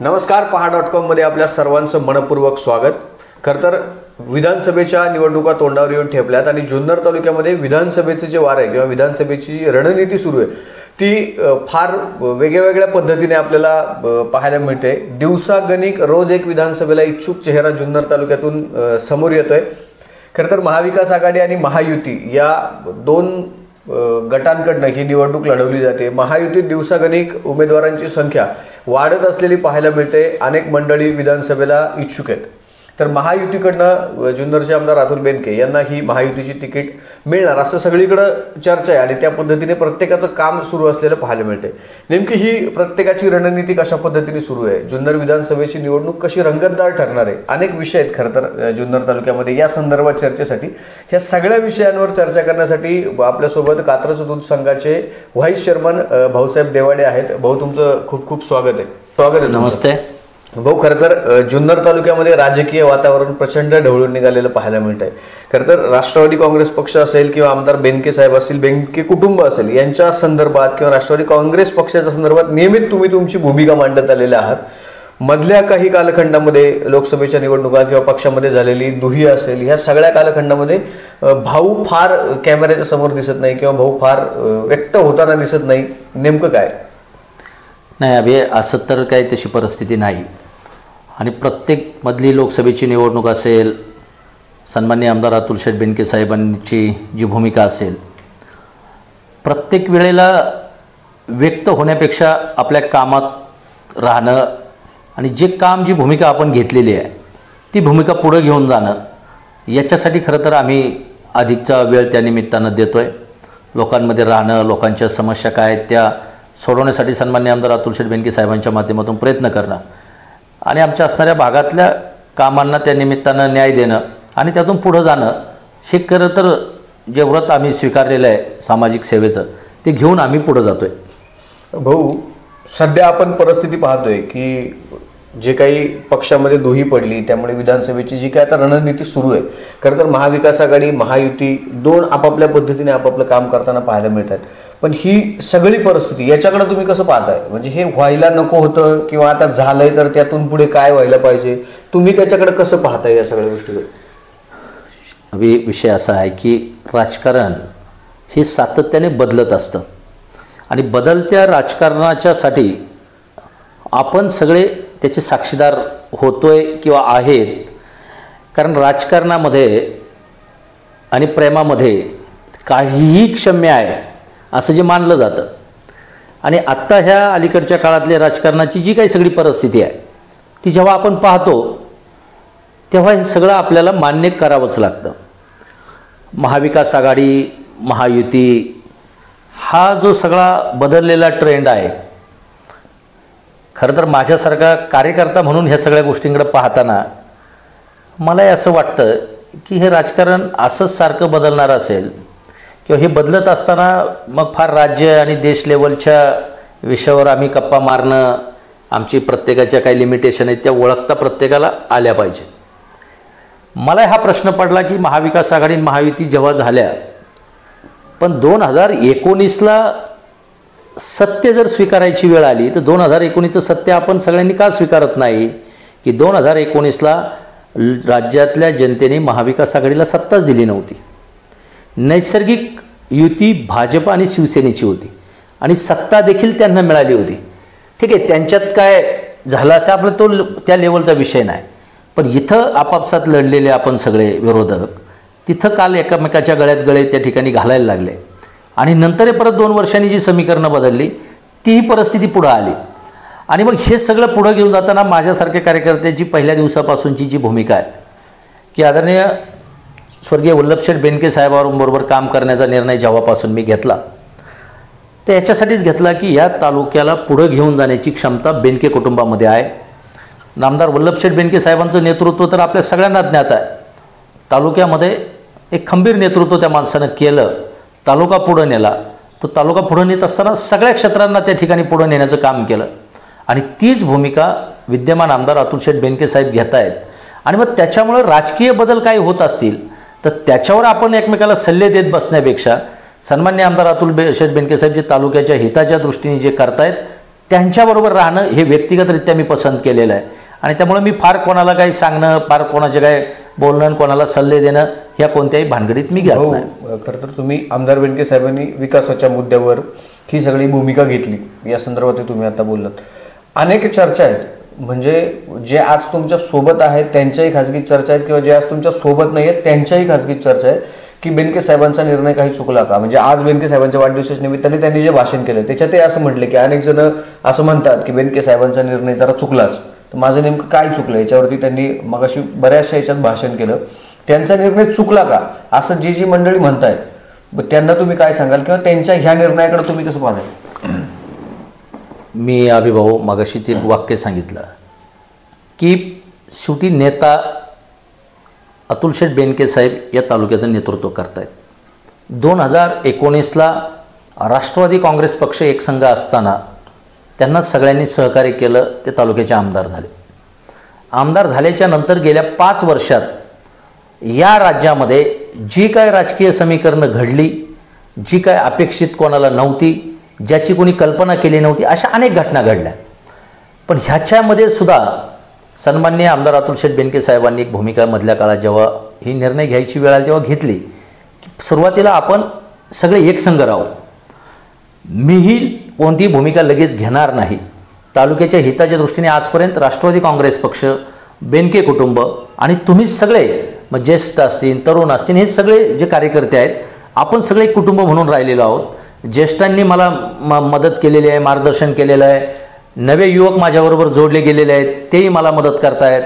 नमस्कार, पहा.com मध्ये आपल्या सर्वांचं मनपूर्वक स्वागत। खरं तर विधानसभेच्या निवडणुका तोंडावर येऊन ठेपल्यात आणि जुन्नर तालुक्यामध्ये विधानसभेचे जे वार आहे किंवा विधानसभेची रणनीती सुरू आहे ती फार वेगवेगळ्या पद्धतीने आपल्याला पाहायला मिळते। दिवसागणिक रोज एक विधानसभेला इच्छुक चेहरा जुन्नर तालुक्यातून समोर येतोय। खरं तर महाविकास आघाडी आणि महायुती या दोन गटांकडनं ही निवडणूक लढवली जाते। महायुतीत दिवसागणिक उमेदवारांची संख्या वाढत असलेली पाहायला मिळते। अनेक मंडळी विधानसभेला इच्छुक आहेत। तर महायुतीकडनं जुन्नरचे आमदार अतुल बेनके यांना ही महायुतीची तिकीट मिळणार असं सगळीकडे चर्चा आहे आणि त्या पद्धतीने प्रत्येकाचं काम सुरू असलेलं पाहायला मिळते। नेमकी ही प्रत्येकाची रणनीती कशा पद्धतीने सुरू आहे, जुन्नर विधानसभेची निवडणूक कशी रंगतदार ठरणार आहे, अनेक विषय आहेत खरं तर जुन्नर तालुक्यामध्ये। या संदर्भात चर्चेसाठी ह्या सगळ्या विषयांवर चर्चा करण्यासाठी आपल्यासोबत कात्रज दूध संघाचे व्हाईस चेअरमन भाऊसाहेब देवाडे आहेत। भाऊ, तुमचं खूप खूप स्वागत आहे। स्वागत आहे। नमस्ते भाऊ, खरं तर जुन्नर तालुक्यामध्ये राजकीय वातावरण प्रचंड ढवळून निघालेलं पाहायला मिळत आहे। खरं तर राष्ट्रवादी काँग्रेस पक्ष असेल किंवा आमदार बेनके साहेब असतील, बेनके कुटुंब असेल, यांच्या संदर्भात किंवा राष्ट्रवादी काँग्रेस पक्षाच्या संदर्भात नियमित तुम्ही तुमची भूमिका मांडत आलेल्या आहात। मधल्या काही कालखंडामध्ये लोकसभेच्या निवडणुका किंवा पक्षामध्ये झालेली दुही असेल, ह्या सगळ्या कालखंडामध्ये भाऊ फार कॅमेऱ्याच्या समोर दिसत नाही किंवा भाऊ फार व्यक्त होताना दिसत नाही। नेमकं काय? नाही, अभि असं तर काही तशी परिस्थिती नाही आणि प्रत्येक मधली लोकसभेची निवडणूक असेल, सन्माननीय आमदार अतुल शेठ बेनके साहेबांची जी भूमिका असेल, प्रत्येक वेळेला व्यक्त होण्यापेक्षा आपल्या कामात राहणं आणि जे काम जी भूमिका आपण घेतलेली आहे ती भूमिका पुढे घेऊन जाणं, याच्यासाठी खरं तर आम्ही अधिकचा वेळ त्या निमित्तानं देतो आहे। लोकांमध्ये राहणं, लोकांच्या समस्या काय आहेत त्या सोडवण्यासाठी सन्माननीय आमदार अतुल शेठ बेनके साहेबांच्या माध्यमातून प्रयत्न करणं आणि आमच्या असणाऱ्या भागातल्या कामांना त्या निमित्तानं न्याय देणं आणि त्यातून पुढं जाणं, हे खरं तर जे व्रत आम्ही स्वीकारलेलं आहे सामाजिक सेवेचं, ते घेऊन आम्ही पुढं जातो आहे। भाऊ, सध्या आपण परिस्थिती पाहतोय की जे काही पक्षामध्ये दुही पडली त्यामुळे विधानसभेची जी काही आता रणनीती सुरू आहे, खरं तर महाविकास आघाडी महायुती दोन आपापल्या पद्धतीने आपापलं काम करताना पाहायला मिळतात। पण ही सगळी परिस्थिती याच्याकडे तुम्ही कसं पाहताय? म्हणजे हे व्हायला नको होतं किंवा आता झालंय तर त्यातून पुढे काय व्हायला पाहिजे, तुम्ही त्याच्याकडे कसं पाहताय या सगळ्या गोष्टीकडे? अभि विषय असा आहे की राजकारण हे सातत्याने बदलत असतं आणि बदलत्या राजकारणाच्यासाठी आपण सगळे त्याचे साक्षीदार होतोय किंवा आहेत। कारण राजकारणामध्ये आणि प्रेमामध्ये काहीही क्षम्य आहे असं जे मानलं जातं आणि आत्ता ह्या अलीकडच्या काळातल्या राजकारणाची जी काही सगळी परिस्थिती आहे ती जेव्हा आपण पाहतो तेव्हा हे सगळं आपल्याला मान्य करावंच लागतं। महाविकास आघाडी महायुती हा जो सगळा बदललेला ट्रेंड आहे, खरं तर माझ्यासारखा कार्यकर्ता म्हणून ह्या सगळ्या गोष्टींकडे पाहताना मलाही असं वाटतं की हे राजकारण असंच सारखं बदलणार असेल किंवा हे बदलत असताना मग फार राज्य आणि देश लेवलच्या विषयावर आम्ही गप्पा मारणं, आमची प्रत्येकाच्या काही लिमिटेशन आहेत त्या ओळखता प्रत्येकाला आल्या पाहिजे। मला हा प्रश्न पडला की महाविकास आघाडी महायुती जेव्हा झाल्या, पण 2019ला सत्य जर स्वीकारायची वेळ आली तर 2019चं सत्य आपण सगळ्यांनी का स्वीकारत नाही की 2019ला राज्यातल्या जनतेने महाविकास आघाडीला सत्ताच दिली नव्हती। नैसर्गिक युती भाजप आणि शिवसेनेची होती आणि सत्ता देखील त्यांना मिळाली होती। ठीक आहे, त्यांच्यात काय झालं असं आपलं तो त्या लेवलचा विषय नाही, पण इथं आपापसात लढलेले आपण सगळे विरोधक तिथं काल एकमेकाच्या गळ्यात गळे त्या ठिकाणी घालायला लागले आणि नंतर परत 2 वर्षांनी जी समीकरणं बदलली ती परिस्थिती पुढं आली आणि मग हे सगळं पुढं घेऊन जाताना माझ्यासारख्या कार्यकर्त्याची पहिल्या दिवसापासूनची जी भूमिका आहे की आदरणीय स्वर्गीय वल्लभशेठ बेनके साहेबांबरोबर काम करण्याचा निर्णय जेव्हापासून मी घेतला तर याच्यासाठीच घेतला की या तालुक्याला पुढं घेऊन जाण्याची क्षमता बेनके कुटुंबामध्ये आहे। नामदार वल्लभशेठ बेनके साहेबांचं नेतृत्व तर आपल्या सगळ्यांना ज्ञात आहे। तालुक्यामध्ये एक खंबीर नेतृत्व त्या माणसानं केलं, तालुका पुढं नेला। तो तालुका पुढं नेत असताना सगळ्या क्षेत्रांना त्या ठिकाणी पुढं नेण्याचं काम केलं आणि तीच भूमिका विद्यमान आमदार अतुल शेठ बेनके साहेब घेत आहेत आणि मग त्याच्यामुळे राजकीय बदल काही होत असतील तर त्याच्यावर आपण एकमेकाला सल्ले देत बसण्यापेक्षा सन्माननीय आमदार अतुल शेठ बेनके साहेब जे तालुक्याच्या हिताच्या दृष्टीने जे करतायत त्यांच्याबरोबर राहणं हे व्यक्तिगतरित्या मी पसंत केलेलं आहे. आणि त्यामुळे मी फार कोणाला काही सांगणं, फार कोणाचे काय बोलणं, कोणाला सल्ले देणं ह्या कोणत्याही भानगडीत मी घेत नाही. खरं तर तुम्ही आमदार बेनके साहेबांनी विकासाच्या मुद्द्यावर ही सगळी भूमिका घेतली, या संदर्भात तुम्ही आता बोललात. अनेक चर्चा आहेत, म्हणजे जे आज तुमच्या सोबत आहेत त्यांच्याही खाजगी चर्चा आहेत, किंवा जे आज तुमच्या सोबत नाही आहेत त्यांच्याही खाजगी चर्चा आहेत की बेनके साहेबांचा निर्णय काही चुकला का. म्हणजे आज बेनके साहेबांच्या वाढदिवसाच्या निमित्ताने त्यांनी जे भाषण केलं त्याच्यातही असं म्हटलं की अनेक जण असं म्हणतात की बेनके साहेबांचा निर्णय जरा चुकलाच. तर माझं नेमकं काय चुकलं याच्यावरती त्यांनी मगाशी बऱ्याचशा याच्यात भाषण केलं. त्यांचा निर्णय चुकला का असं जी मंडळी म्हणतायत, त्यांना तुम्ही काय सांगाल, किंवा त्यांच्या ह्या निर्णयाकडे तुम्ही कसं पाहताय? मी अभिभाऊ मगाशीच एक वाक्य सांगितलं की शेवटी नेता अतुल शेठ बेनके साहेब या तालुक्याचं नेतृत्व करतायत. 2019ला राष्ट्रवादी काँग्रेस पक्ष एकसंघ असताना त्यांना सगळ्यांनी सहकार्य केलं, ते तालुक्याचे आमदार झाले. आमदार झाल्याच्या नंतर गेल्या 5 वर्षात या राज्यामध्ये जी काय राजकीय समीकरणं घडली, जी काय अपेक्षित कोणाला नव्हती, ज्याची कोणी कल्पना केली नव्हती, अशा अनेक घटना घडल्या. पण ह्याच्यामध्ये सुद्धा सन्माननीय आमदार अतुल शेठ बेनके साहेबांनी एक भूमिका मधल्या काळात जेव्हा ही निर्णय घ्यायची वेळ आली तेव्हा घेतली की सुरुवातीला आपण सगळे एकसंघ राहू. मीही कोणतीही भूमिका लगेच घेणार नाही. तालुक्याच्या हिताच्या दृष्टीने आजपर्यंत राष्ट्रवादी काँग्रेस पक्ष, बेनके कुटुंब आणि तुम्ही सगळे, मग ज्येष्ठ असतील, तरुण असतील, हे सगळे जे कार्यकर्ते आहेत, आपण सगळे एक कुटुंब म्हणून राहिलेलो आहोत. ज्येष्ठांनी मला मदत केलेली आहे, मार्गदर्शन केलेलं आहे. नवे युवक माझ्याबरोबर जोडले गेलेले आहेत, तेही मला मदत करतायत.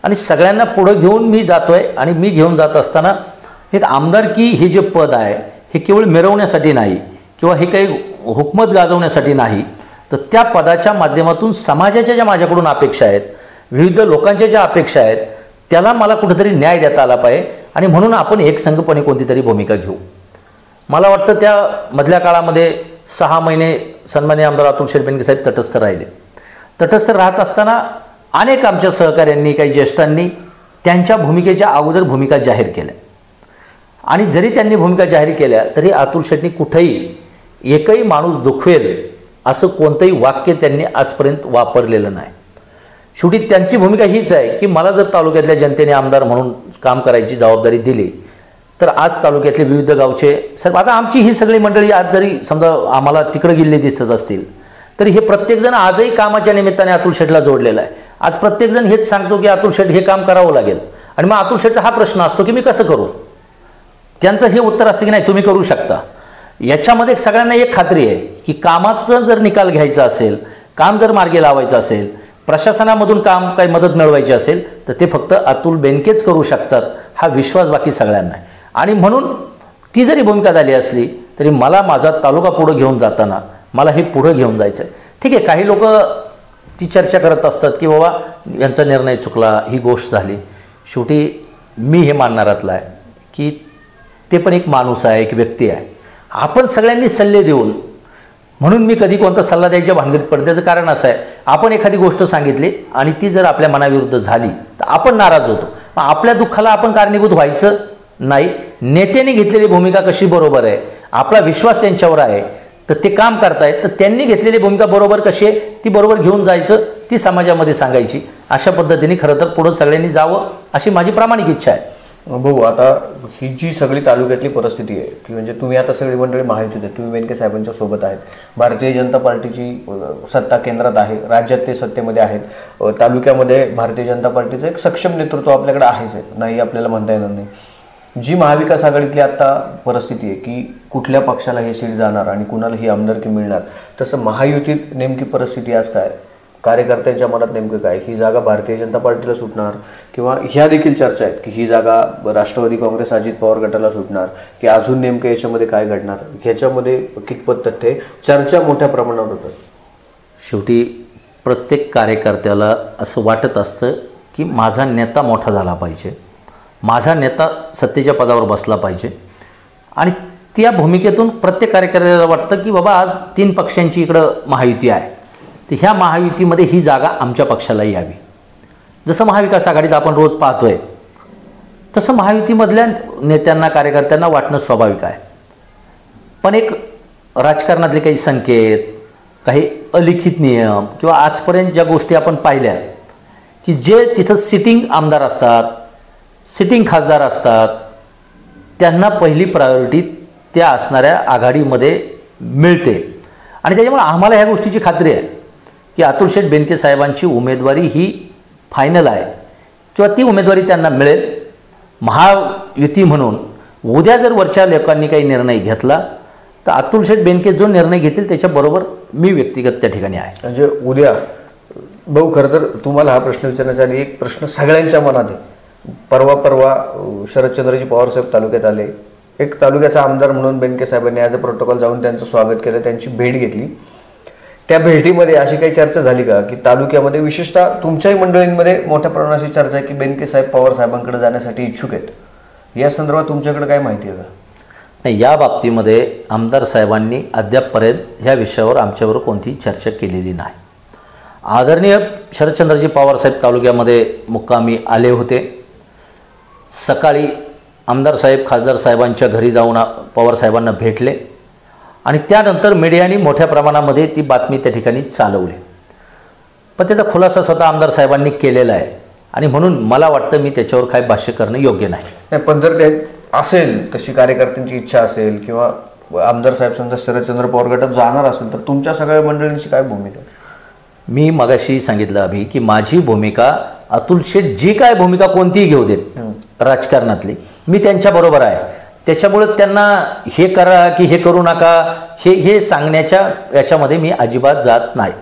आणि सगळ्यांना पुढं घेऊन मी जातो आहे. आणि मी घेऊन जात असताना एक आमदारकी हे जे पद आहे हे केवळ मिरवण्यासाठी नाही, किंवा हे काही हुकमत गाजवण्यासाठी नाही, तर त्या पदाच्या माध्यमातून समाजाच्या ज्या माझ्याकडून अपेक्षा आहेत, विविध लोकांच्या ज्या अपेक्षा आहेत, त्याला मला कुठेतरी न्याय देता आला पाहिजे. आणि म्हणून आपण एकसंघपणे कोणती तरी भूमिका घेऊ. मला वाटतं त्या मधल्या काळामध्ये 6 महिने सन्माननीय आमदार अतुल शेठ बेनके साहेब तटस्थ राहिले. तटस्थ राहत असताना अनेक आमच्या सहकाऱ्यांनी, काही ज्येष्ठांनी त्यांच्या भूमिकेच्या अगोदर भूमिका जाहीर केल्या. आणि जरी त्यांनी भूमिका जाहीर केल्या तरी अतुल शेठनी कुठेही एकही माणूस दुखवेल असं कोणतंही वाक्य त्यांनी आजपर्यंत वापरलेलं नाही. शेवटी त्यांची भूमिका हीच आहे की मला जर तालुक्यातल्या जनतेने आमदार म्हणून काम करायची जबाबदारी दिली तर आज तालुक्यातले विविध गावचे सर्व, आता आमची ही सगळी मंडळी आज जरी समजा आम्हाला तिकडे गेले दिसत असतील तरी हे प्रत्येकजण आजही कामाच्या निमित्ताने अतुल शेठला जोडलेला आहे. आज प्रत्येकजण हेच सांगतो की अतुल शेठ हे काम करावं लागेल. आणि मग अतुल शेठचा हा प्रश्न असतो की मी कसं करू. त्यांचं हे उत्तर असतं की नाही, तुम्ही करू शकता. याच्यामध्ये सगळ्यांना एक खात्री आहे की कामाचा जर निकाल घ्यायचा असेल, काम जर मार्गी लावायचं असेल, प्रशासनामधून काम काही मदत मिळवायची असेल तर ते फक्त अतुल बेनकेच करू शकतात, हा विश्वास बाकी सगळ्यांना आहे. आणि म्हणून ती जरी भूमिका झाली असली तरी मला माझा तालुका पुढं घेऊन जाताना मला हे पुढं घेऊन जायचं आहे. ठीक आहे, काही लोक ती चर्चा करत असतात की बाबा यांचा निर्णय चुकला, ही गोष्ट झाली. शेवटी मी हे मानणारातला आहे की ते पण एक माणूस आहे, एक व्यक्ती आहे. आपण सगळ्यांनी सल्ले देऊन, म्हणून मी कधी कोणता सल्ला द्यायच्या भानगडीत पडते. त्याचं कारण असं आहे, आपण एखादी गोष्ट सांगितली आणि ती जर आपल्या मनाविरुद्ध झाली तर आपण नाराज होतो. मग आपल्या दुःखाला आपण कारणीभूत व्हायचं नाही. नेत्याने घेतलेली भूमिका कशी बरोबर आहे, आपला विश्वास त्यांच्यावर आहे तर ते काम करतायत, तर त्यांनी घेतलेली भूमिका बरोबर कशी आहे ती बरोबर घेऊन जायचं, ती समाजामध्ये सांगायची. अशा पद्धतीने खरं तर पुढं सगळ्यांनी जावं अशी माझी प्रामाणिक इच्छा आहे. भाऊ, आता ही जी सगळी तालुक्यातली परिस्थिती आहे की म्हणजे तुम्ही आता सगळी मंडळी माहिती आहे, तुम्ही बेनके साहेबांच्या सोबत आहेत. भारतीय जनता पार्टीची सत्ता केंद्रात आहे, राज्यात ते सत्तेमध्ये आहेत. तालुक्यामध्ये भारतीय जनता पार्टीचं एक सक्षम नेतृत्व आपल्याकडे आहेच आहे, नाही आपल्याला म्हणता येणार नाही. जी महाविकास आघाडीतली आता परिस्थिती आहे की कुठल्या पक्षाला हे सीट जाणार आणि कुणाला ही आमदारकी मिळणार, तसं महायुतीत नेमकी परिस्थिती आज काय, कार्यकर्त्यांच्या मनात नेमकं काय, ही जागा भारतीय जनता पार्टीला सुटणार, किंवा ह्या देखील चर्चा आहेत की ही जागा राष्ट्रवादी काँग्रेस अजित पवार गटाला सुटणार, की अजून नेमकं याच्यामध्ये काय घडणार, ह्याच्यामध्ये कितपत तथ्य, चर्चा मोठ्या प्रमाणावर होतात. शेवटी प्रत्येक कार्यकर्त्याला असं वाटत असतं की माझा नेता मोठा झाला पाहिजे, माझा नेता सत्तेच्या पदावर बसला पाहिजे. आणि त्या भूमिकेतून प्रत्येक कार्यकर्त्याला वाटतं की बाबा आज 3 पक्षांची इकडं महायुती आहे, तर ह्या महायुतीमध्ये ही जागा आमच्या पक्षाला यावी. जसं महाविकास आघाडीत आपण रोज पाहतोय तसं महायुतीमधल्या नेत्यांना, कार्यकर्त्यांना वाटणं स्वाभाविक आहे. पण एक राजकारणातले काही संकेत, काही अलिखित नियम किंवा आजपर्यंत ज्या गोष्टी आपण पाहिल्या की जे तिथं सिटिंग आमदार असतात, सिटिंग खासदार असतात, त्यांना पहिली प्रायोरिटी त्या असणाऱ्या आघाडीमध्ये मिळते. आणि त्याच्यामुळे आम्हाला ह्या गोष्टीची खात्री आहे की अतुल शेठ बेनके साहेबांची उमेदवारी ही फायनल आहे किंवा ती उमेदवारी त्यांना मिळेल. महायुती म्हणून उद्या जर वरच्या लोकांनी काही निर्णय घेतला तर अतुल शेठ बेनके जो निर्णय घेतील त्याच्याबरोबर मी व्यक्तिगत त्या ठिकाणी आहे. म्हणजे उद्या भाऊ, खरं तर तुम्हाला हा प्रश्न विचारण्याचा आधी एक प्रश्न सगळ्यांच्या मनात आहे. परवा शरदचंद्रजी पवार साहेब तालुक्यात आले. एक तालुक्याचा आमदार म्हणून बेनके साहेबांनी ॲज अ प्रोटोकॉल जाऊन त्यांचं स्वागत केलं, त्यांची भेट घेतली. त्या भेटीमध्ये अशी काही चर्चा झाली का की तालुक्यामध्ये, विशेषतः तुमच्याही मंडळींमध्ये मोठ्या प्रमाणात अशी चर्चा आहे की बेनके साहेब पवार साहेबांकडे जाण्यासाठी इच्छुक आहेत? या संदर्भात तुमच्याकडे काय माहिती आहे का? नाही, या बाबतीमध्ये आमदार साहेबांनी अद्यापपर्यंत ह्या विषयावर आमच्याबरोबर कोणतीही चर्चा केलेली नाही. आदरणीय शरदचंद्रजी पवारसाहेब तालुक्यामध्ये मुक्कामी आले होते. सकाळी आमदार साहेब खासदार साहेबांच्या घरी जाऊन पवारसाहेबांना भेटले आणि त्यानंतर मीडियाने मोठ्या प्रमाणामध्ये ती बातमी त्या ठिकाणी चालवली. पण त्याचा खुलासा स्वतः आमदार साहेबांनी केलेला आहे आणि म्हणून मला वाटतं मी त्याच्यावर काही भाष्य करणं योग्य नाही. पण जर ते असेल, तशी कार्यकर्त्यांची इच्छा असेल किंवा आमदार साहेब समजा शरदचंद्र पवार गटात जाणार असेल तर तुमच्या सगळ्या मंडळींची काय भूमिका? मी मगाशी सांगितलं अभि की माझी भूमिका, अतुल शेठ जी काय भूमिका कोणतीही घेऊ देत राजकारणातली, मी त्यांच्याबरोबर आहे. त्याच्यामुळे त्यांना हे करा की हे करू नका हे सांगण्याच्या याच्यामध्ये मी अजिबात जात नाही.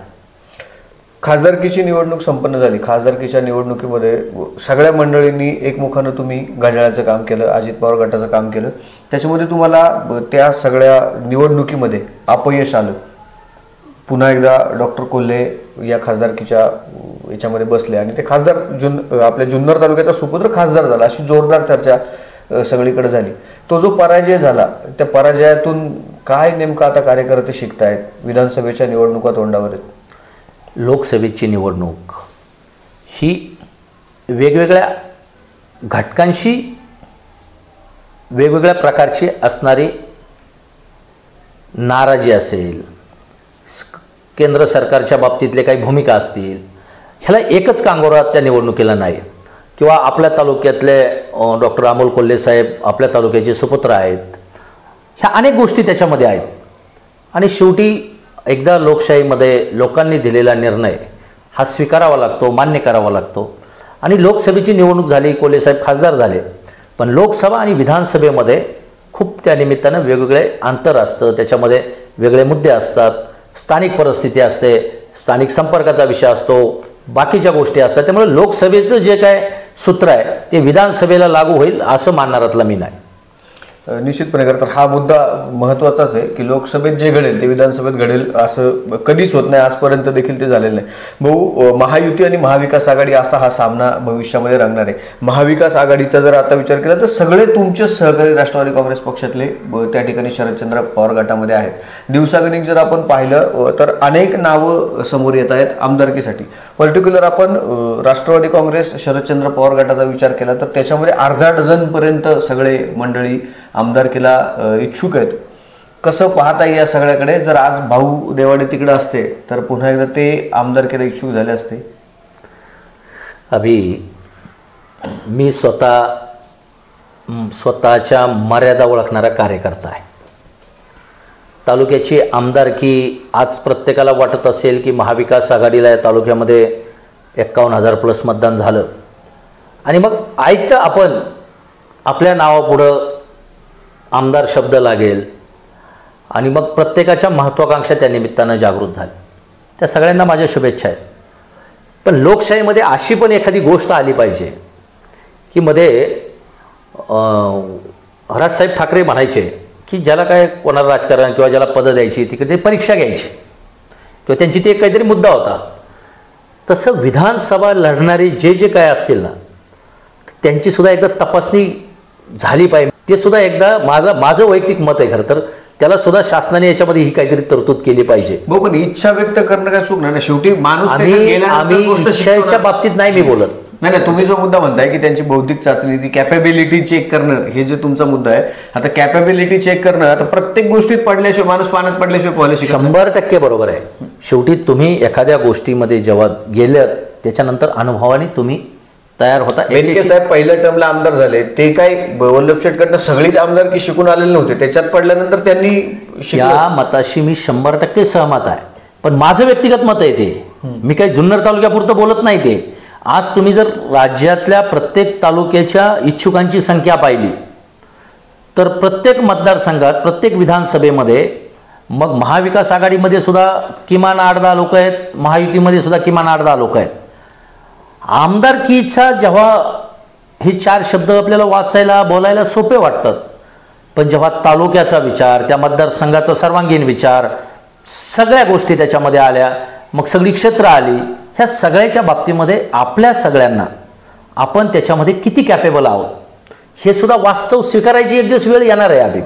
खासदारकीची निवडणूक संपन्न झाली. खासदारकीच्या निवडणुकीमध्ये सगळ्या मंडळींनी एकमुखानं तुम्ही घड्याळाचं काम केलं, अजित पवार गटाचं काम केलं. त्याच्यामध्ये तुम्हाला त्या सगळ्या निवडणुकीमध्ये अपयश आलं. पुन्हा एकदा डॉक्टर कोल्हे या खासदारकीच्या याच्यामध्ये बसले आणि ते खासदार आपल्या जुन्नर तालुक्याचा सुपुत्र खासदार झाला, अशी जोरदार चर्चा सगळीकडे झाली. तो जो पराजय झाला, त्या पराजयातून काय नेमकं आता कार्यकर्ते शिकतायत? विधानसभेच्या निवडणुका तोंडावर आहेत. लोकसभेची निवडणूक ही वेगवेगळ्या घटकांशी वेगवेगळ्या प्रकारची असणारी नाराजी असेल, केंद्र सरकारच्या बाबतीतले काही भूमिका असतील, ह्याला एकच कांगोरा त्या निवडणुकीला नाही. किंवा आपल्या तालुक्यातले डॉक्टर अमोल कोल्हे साहेब आपल्या तालुक्याचे सुपुत्र आहेत, ह्या अनेक गोष्टी त्याच्यामध्ये आहेत. आणि शेवटी एकदा लोकशाहीमध्ये लोकांनी दिलेला निर्णय हा स्वीकारावा लागतो, मान्य करावा लागतो. आणि लोकसभेची निवडणूक झाली, कोल्हे साहेब खासदार झाले, पण लोकसभा आणि विधानसभेमध्ये खूप त्या निमित्तानं वेगवेगळे अंतर असतं, त्याच्यामध्ये वेगळे मुद्दे असतात, स्थानिक परिस्थिती असते, स्थानिक संपर्काचा विषय असतो, बाकीच्या गोष्टी असतात. त्यामुळे लोकसभेचं जे काय सूत्र आहे ते विधानसभेला लागू होईल असं मानणारातला मी नाही. निश्चितपणे तर हा मुद्दा महत्त्वाचाच आहे की लोकसभेत जे घडेल ते विधानसभेत घडेल असं कधीच होत नाही, आजपर्यंत देखील ते झालेलं नाही. भाऊ, महायुती आणि महाविकास आघाडी असा हा सामना भविष्यामध्ये रंगणार आहे. महाविकास आघाडीचा जर आता विचार केला तर सगळे तुमचे सहकारी राष्ट्रवादी काँग्रेस पक्षातले त्या ठिकाणी शरदचंद्र पवार गटामध्ये आहेत. दिवसागणिक जर आपण पाहिलं तर अनेक नावं समोर येत आहेत आमदारकीसाठी. पर्टिक्युलर आपण राष्ट्रवादी काँग्रेस शरदचंद्र पवार गटाचा विचार केला तर त्याच्यामध्ये अर्धा डझनपर्यंत सगळे मंडळी आमदारकीला इच्छुक आहेत. कसं पाहता या सगळ्याकडे? जर आज भाऊ देवाडे तिकडे असते तर पुन्हा एकदा ते आमदारकीला इच्छुक झाले असते? अभि, मी स्वतःच्या मर्यादा ओळखणारा कार्यकर्ता आहे. तालुक्याची आमदारकी आज प्रत्येकाला वाटत असेल की महाविकास आघाडीला या तालुक्यामध्ये 51,000 प्लस मतदान झालं आणि मग ऐकतं आपण आपल्या नावापुढं आमदार शब्द लागेल आणि मग प्रत्येकाच्या महत्त्वाकांक्षा त्या निमित्तानं जागृत झाली. त्या सगळ्यांना माझ्या शुभेच्छा आहेत. पण लोकशाहीमध्ये अशी पण एखादी गोष्ट आली पाहिजे की मध्ये राजसाहेब ठाकरे म्हणायचे की ज्याला काय कोणाला राजकारण किंवा ज्याला पदं द्यायची तिकडे परीक्षा घ्यायची किंवा त्यांची ते काहीतरी मुद्दा होता. तसं विधानसभा लढणारे जे काय असतील ना त्यांची सुद्धा एकदा तपासणी झाली पाहिजे. ते सुद्धा एकदा माझं वैयक्तिक मत आहे. खरं तर त्याला सुद्धा शासनाने याच्यामध्ये ही काहीतरी तरतूद केली पाहिजे. पण इच्छा व्यक्त करणं काय चुकणार नाही. शेवटी माणूस आम्ही इच्छेच्या बाबतीत नाही मी बोलत. नाही नाही, तुम्ही जो मुद्दा म्हणताय की त्यांची बौद्धिक चाचणी, ती कॅपेबिलिटी चेक करणं, हे जे तुमचा मुद्दा आहे, आता कॅपेबिलिटी चेक करणं, आता प्रत्येक गोष्टीत पडल्याशिवाय माणूस पाण्यात पडल्याशिवाय पोहायला शिकत नाही. 100% बरोबर आहे. शेवटी तुम्ही एखाद्या गोष्टीमध्ये जेव्हा गेल्यात त्याच्यानंतर अनुभवाने तुम्ही तयार होता. बेनके साहेब पहिल्या टर्मला आमदार झाले, ते काय वल्लभ शेठकडनं सगळीच आमदार की शिकून आलेले नव्हते, त्याच्यात पडल्यानंतर त्यांनी या मताशी मी 100% सहमत आहे. पण माझं व्यक्तिगत मत आहे ते, मी काही जुन्नर तालुक्यापुरतं बोलत नाही. ते आज तुम्ही जर राज्यातल्या प्रत्येक तालुक्याच्या इच्छुकांची संख्या पाहिली तर प्रत्येक मतदारसंघात, प्रत्येक विधानसभेमध्ये, मग महाविकास आघाडीमध्ये सुद्धा किमान 8-10 लोक आहेत, महायुतीमध्ये सुद्धा किमान 8-10 लोक आहेत. आमदारकीचा जेव्हा हे 4 शब्द आपल्याला वाचायला बोलायला सोपे वाटतात, पण जेव्हा तालुक्याचा विचार, त्या मतदारसंघाचा सर्वांगीण विचार, सगळ्या गोष्टी त्याच्यामध्ये आल्या, मग सगळी क्षेत्र आली, ह्या सगळ्याच्या बाबतीमध्ये आपल्या सगळ्यांना आपण त्याच्यामध्ये किती कॅपेबल आहोत हे सुद्धा वास्तव स्वीकारायची एक दिवस वेळ येणार आहे. आधी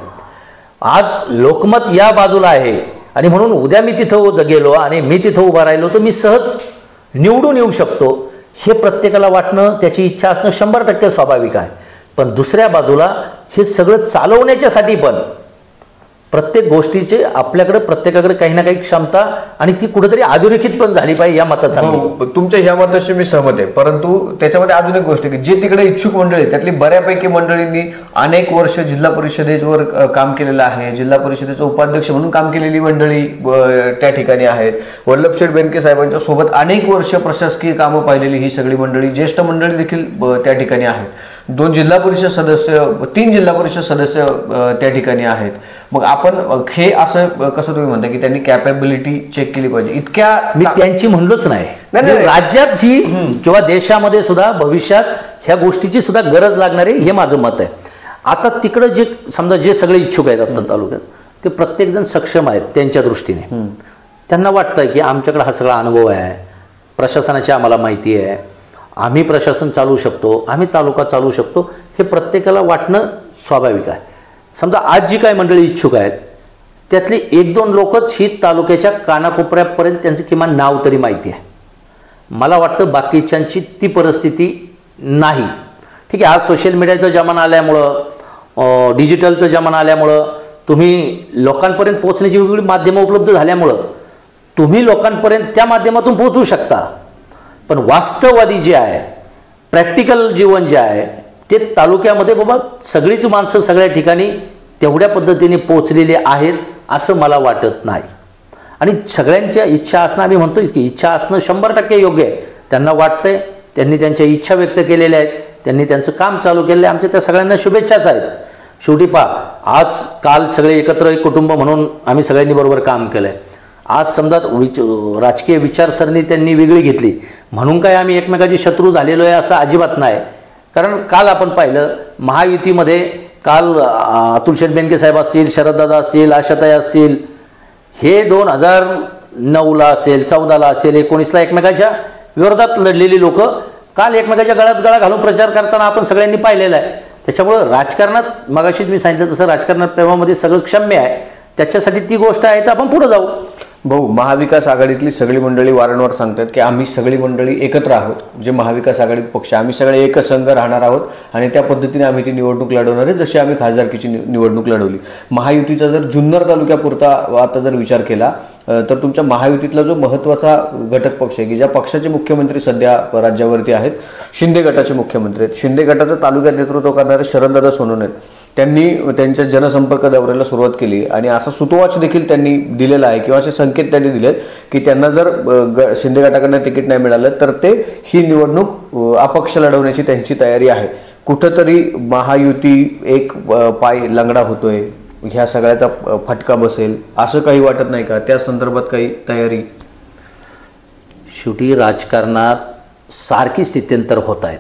आज लोकमत या बाजूला आहे आणि म्हणून उद्या मी तिथं गेलो आणि मी तिथं उभा राहिलो तर मी सहज निवडून येऊ शकतो, हे प्रत्येकाला वाटणं, त्याची इच्छा असणं 100% स्वाभाविक आहे. पण दुसऱ्या बाजूला हे सगळं चालवण्याच्यासाठी पण प्रत्येक गोष्टीचे आपल्याकडे प्रत्येकाकडे काही ना काही क्षमता आणि ती कुठेतरी अधोरेखित पण झाली पाहिजे. या मताचा तुमच्या ह्या मताशी मी सहमत आहे, परंतु त्याच्यामध्ये अजून एक गोष्ट की जे तिकडे इच्छुक मंडळी, त्यातली बऱ्यापैकी मंडळींनी अनेक वर्ष जिल्हा परिषदेवर काम केलेलं आहे, जिल्हा परिषदेचे उपाध्यक्ष म्हणून काम केलेली मंडळी त्या ठिकाणी आहेत. वल्लभ शेठ बेनके साहेबांच्या सोबत अनेक वर्ष प्रशासकीय कामं पाहिलेली ही सगळी मंडळी, ज्येष्ठ मंडळी देखील त्या ठिकाणी आहेत. 2 जिल्हा परिषद सदस्य, 3 जिल्हा परिषद सदस्य त्या ठिकाणी आहेत. मग आपण हे असं कसं तुम्ही म्हणता की त्यांनी कॅपेबिलिटी चेक केली पाहिजे? इतक्या मी त्यांची म्हणलोच नाही. राज्यात जी किंवा देशामध्ये सुद्धा भविष्यात ह्या गोष्टीची सुद्धा गरज लागणार आहे, हे माझं मत आहे. आता तिकडं जे समजा जे सगळे इच्छुक आहेत आता तालुक्यात, ते प्रत्येकजण सक्षम आहेत त्यांच्या दृष्टीने. त्यांना वाटतं की आमच्याकडे हा सगळा अनुभव आहे, प्रशासनाची आम्हाला माहिती आहे, आम्ही प्रशासन चालवू शकतो, आम्ही तालुका चालवू शकतो, हे प्रत्येकाला वाटणं स्वाभाविक आहे. समजा आज जी काही मंडळी इच्छुक आहेत त्यातली 1-2 लोकच ही तालुक्याच्या कानाकोपऱ्यापर्यंत त्यांचं किमान नाव तरी माहिती आहे. मला वाटतं बाकीच्यांची ती परिस्थिती नाही. ठीक आहे, आज सोशल मीडियाचा जमाना आल्यामुळं, डिजिटलचं जमाना आल्यामुळं, तुम्ही लोकांपर्यंत पोहोचण्याची वेगवेगळी माध्यमं उपलब्ध झाल्यामुळं तुम्ही लोकांपर्यंत त्या माध्यमातून पोहोचू शकता. पण वास्तववादी जे आहे, प्रॅक्टिकल जीवन जे आहे, ते तालुक्यामध्ये बाबा सगळीच माणसं सगळ्या ठिकाणी तेवढ्या पद्धतीने पोचलेली आहेत असं मला वाटत नाही. आणि सगळ्यांच्या इच्छा असणं, आम्ही म्हणतोय की इच्छा असणं 100% योग्य आहे. त्यांना वाटतंय, त्यांनी त्यांच्या इच्छा व्यक्त केलेल्या आहेत, त्यांनी त्यांचं काम चालू केलेलं आहे. आमच्या त्या सगळ्यांना शुभेच्छाच आहेत. शेवटी आज काल सगळे एकत्र एक कुटुंब म्हणून आम्ही सगळ्यांनी बरोबर काम केलं आहे. आज समजा राजकीय विचारसरणी त्यांनी वेगळी घेतली म्हणून काय आम्ही एकमेकाची शत्रू झालेलो आहे असं अजिबात नाही. कारण काल आपण पाहिलं महायुतीमध्ये, काल अतुल शेठ बेनके साहेब असतील, शरददादा असतील, आशाताई असतील, हे 2009ला असेल, 14ला असेल, 19ला एकमेकाच्या विरोधात लढलेली लोक काल एकमेकाच्या गळ्यात गळा घालून प्रचार करताना आपण सगळ्यांनी पाहिलेलं आहे. त्याच्यामुळं राजकारणात मगाशीच मी सांगितलं तसं राजकारणात प्रेमामध्ये सगळं क्षम्य आहे. त्याच्यासाठी ती गोष्ट आहे तर आपण पुढे जाऊ. भाऊ, महाविकास आघाडीतली सगळी मंडळी वारंवार सांगतात की आम्ही सगळी मंडळी एकत्र आहोत, जे महाविकास आघाडीत पक्ष, आम्ही सगळे एकच संघ राहणार आहोत आणि त्या पद्धतीने आम्ही ती निवडणूक लढवणार आहे, जशी आम्ही खासदारकीची निवडणूक लढवली. महायुतीचा जर जुन्नर तालुक्यापुरता आता जर विचार केला तर तुमच्या महायुतीतला जो महत्त्वाचा घटक पक्ष आहे की ज्या पक्षाचे मुख्यमंत्री सध्या राज्यावरती आहेत, शिंदे गटाचे मुख्यमंत्री आहेत, शिंदे गटाचं तालुक्यात नेतृत्व करणारे शरददादा सोनवणे, त्यांनी त्यांच्या जनसंपर्क दौऱ्याला सुरुवात केली आणि असा सुतोवाच देखील त्यांनी दिलेला आहे किंवा असे संकेत त्यांनी दिलेत की त्यांना जर शिंदे गटाकडनं तिकीट नाही मिळालं तर ते ही निवडणूक अपक्ष लढवण्याची त्यांची तयारी आहे. कुठंतरी महायुती एक पाय लंगडा होतोय, ह्या सगळ्याचा फटका बसेल असं काही वाटत नाही का? त्या संदर्भात काही तयारी? शेवटी राजकारणात सारखी स्थित्यंतर होत आहेत.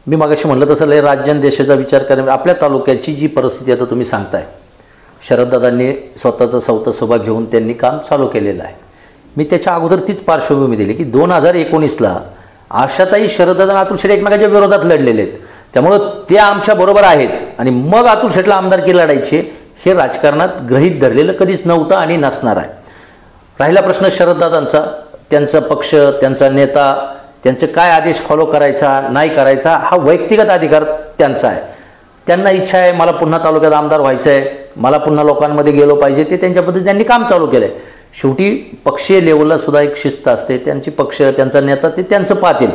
मी मागाशी म्हणलं तसं लय राज्य आणि देशाचा विचार करणे, आपल्या तालुक्याची जी परिस्थिती आता तुम्ही सांगताय, शरददादांनी स्वतःचा सौता घेऊन त्यांनी काम चालू केलेलं आहे. मी त्याच्या अगोदर तीच पार्श्वभूमी दिली की 2019ला आशाताई शरददादा अतुल शेठ एकमेकाच्या विरोधात लढलेले आहेत, त्यामुळं ते आमच्या बरोबर आहेत आणि मग अतुल शेठला आमदारकी लढायचे, हे राजकारणात गृहीत धरलेलं कधीच नव्हतं आणि नसणार आहे. राहिला प्रश्न शरददादांचा, त्यांचा पक्ष, त्यांचा नेता, त्यांचे काय आदेश फॉलो करायचा नाही करायचा हा वैयक्तिक अधिकार त्यांचा आहे. त्यांना इच्छा आहे मला पुन्हा तालुक्यात आमदार व्हायचं आहे, मला पुन्हा लोकांमध्ये गेलो पाहिजे, ते त्यांच्या पद्धतीने त्यांनी काम चालू केलं आहे. शेवटी पक्षीय लेवलला सुद्धा एक शिस्त असते, त्यांची पक्ष त्यांचा नेता ते त्यांचं पाहतील.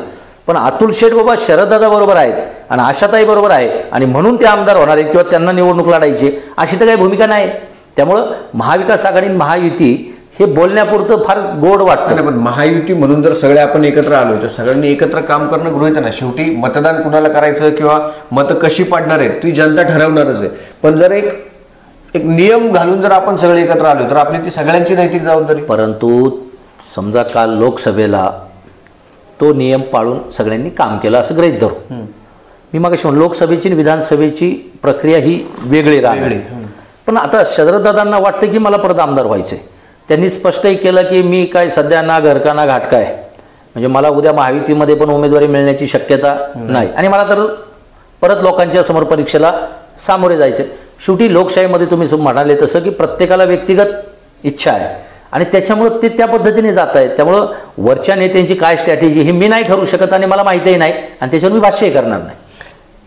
पण अतुल शेठ बाबा शरददादा बरोबर आहेत आणि आशाताई बरोबर आहे आणि म्हणून ते आमदार होणार आहेत किंवा त्यांना निवडणूक लढायची अशी तर काही भूमिका नाही. त्यामुळं महाविकास आघाडी महायुती हे बोलण्यापुरतं फार गोड वाटतं. पण महायुती म्हणून जर सगळे आपण एकत्र आलो तर सगळ्यांनी एकत्र काम करणं गृहीत आहे ना. शेवटी मतदान कुणाला करायचं किंवा मतं कशी पाडणार आहेत ती जनता ठरवणारच आहे. पण जर एक नियम घालून जर आपण सगळे एकत्र आलो तर आपली ती सगळ्यांची नैतिक जबाबदारी. परंतु समजा काल लोकसभेला तो नियम पाळून सगळ्यांनी काम केलं असं गृहीत धरू. मी मागाशी म्हणून लोकसभेची आणि विधानसभेची प्रक्रिया ही वेगळी राहणार. पण आता शरददादांना वाटतं की मला परत आमदार व्हायचं आहे. त्यांनी स्पष्टही केलं की मी काय सध्या ना घरका ना घाटका आहे, म्हणजे मला उद्या महायुतीमध्ये पण उमेदवारी मिळण्याची शक्यता नाही आणि मला तर परत लोकांच्या समोर परीक्षेला सामोरे जायचं. शेवटी लोकशाहीमध्ये तुम्ही म्हणाले तसं की प्रत्येकाला व्यक्तिगत इच्छा आहे आणि त्याच्यामुळं ते त्या पद्धतीने जात आहेत. त्यामुळं वरच्या नेत्यांची काय स्ट्रॅटेजी हे मी नाही ठरवू शकत आणि मला माहितीही नाही आणि त्याच्यावर मी भाष्यही करणार नाही.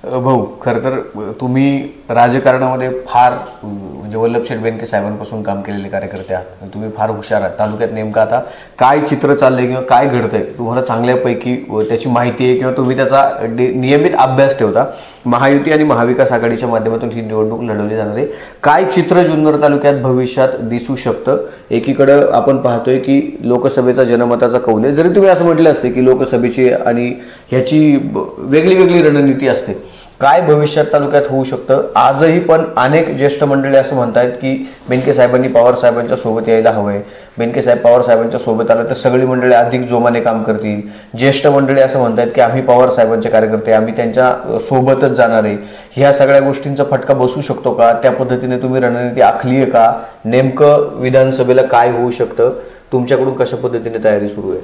भाऊ, खरं तर तुम्ही राजकारणामध्ये फार म्हणजे वल्लभशेठ बेनके साहेबांपासून काम केलेले कार्यकर्ते आहात. तुम्ही फार हुशार आहात. तालुक्यात नेमकं आता काय चित्र चाललंय किंवा काय घडतंय तुम्हाला चांगल्यापैकी त्याची माहिती आहे किंवा तुम्ही त्याचा नियमित अभ्यास ठेवता. महायुती आणि महाविकास आघाडीच्या माध्यमातून ही निवडणूक लढवली जाणार आहे. काय चित्र जुन्नर तालुक्यात भविष्यात दिसू शकतं? एकीकडं आपण पाहतोय की लोकसभेचा जनमताचा कौल आहे. जरी तुम्ही असं म्हटलं असते की लोकसभेची आणि ह्याची वेगळी वेगळी रणनीती असते, काय भविष्यात तालुक्यात होऊ शकतं? आजही पण अनेक ज्येष्ठ मंडळी असं म्हणतात की बेनके साहेबांनी पवार साहेबांच्या सोबत यायला हवंय. बेनके साहेब पवार साहेबांच्या सोबत आलं तर सगळी मंडळी अधिक जोमाने काम करतील. ज्येष्ठ मंडळी असं म्हणतात की आम्ही पवार साहेबांचे कार्यकर्ते, आम्ही त्यांच्या सोबतच जाणार आहे. ह्या सगळ्या गोष्टींचा फटका बसू शकतो का? त्या पद्धतीने तुम्ही रणनीती आखली आहे का? नेमकं विधानसभेला काय होऊ शकतं? तुमच्याकडून कशा पद्धतीने तयारी सुरू आहे?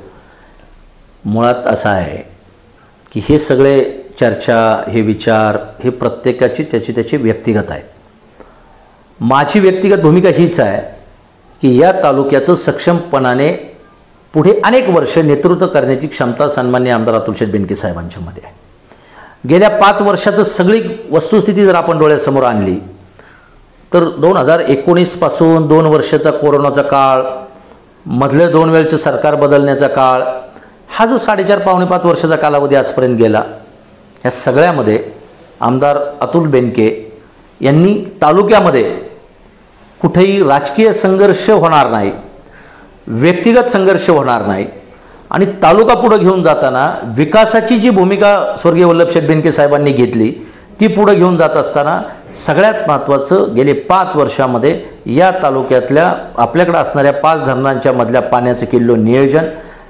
मुळात असं आहे की हे सगळे चर्चा, हे विचार, हे प्रत्येकाची त्याची व्यक्तिगत आहेत. माझी व्यक्तिगत भूमिका हीच आहे की या तालुक्याचं सक्षमपणाने पुढे अनेक वर्ष नेतृत्व करण्याची क्षमता सन्माननीय आमदार अतुलशेठ बेनके साहेबांच्यामध्ये आहे. गेल्या 5 वर्षाचं सगळी वस्तुस्थिती जर आपण डोळ्यासमोर आणली तर 2019 पासून 2 वर्षाचा कोरोनाचा काळ, मधले 2 वेळचं सरकार बदलण्याचा काळ, हा जो 4.5-5 वर्षाचा कालावधी आजपर्यंत गेला, या सगळ्यामध्ये आमदार अतुल बेनके यांनी तालुक्यामध्ये कुठेही राजकीय संघर्ष होणार नाही, व्यक्तिगत संघर्ष होणार नाही आणि तालुका पुढे घेऊन जाताना विकासाची जी भूमिका स्वर्गीय वल्लभशेठ बेनके साहेबांनी घेतली ती पुढे घेऊन जात असताना सगळ्यात महत्त्वाचं गेले 5 वर्षामध्ये या तालुक्यातल्या आपल्याकडे असणाऱ्या 5 धरणांच्या मधल्या पाण्याचं किल्लो नियोजन,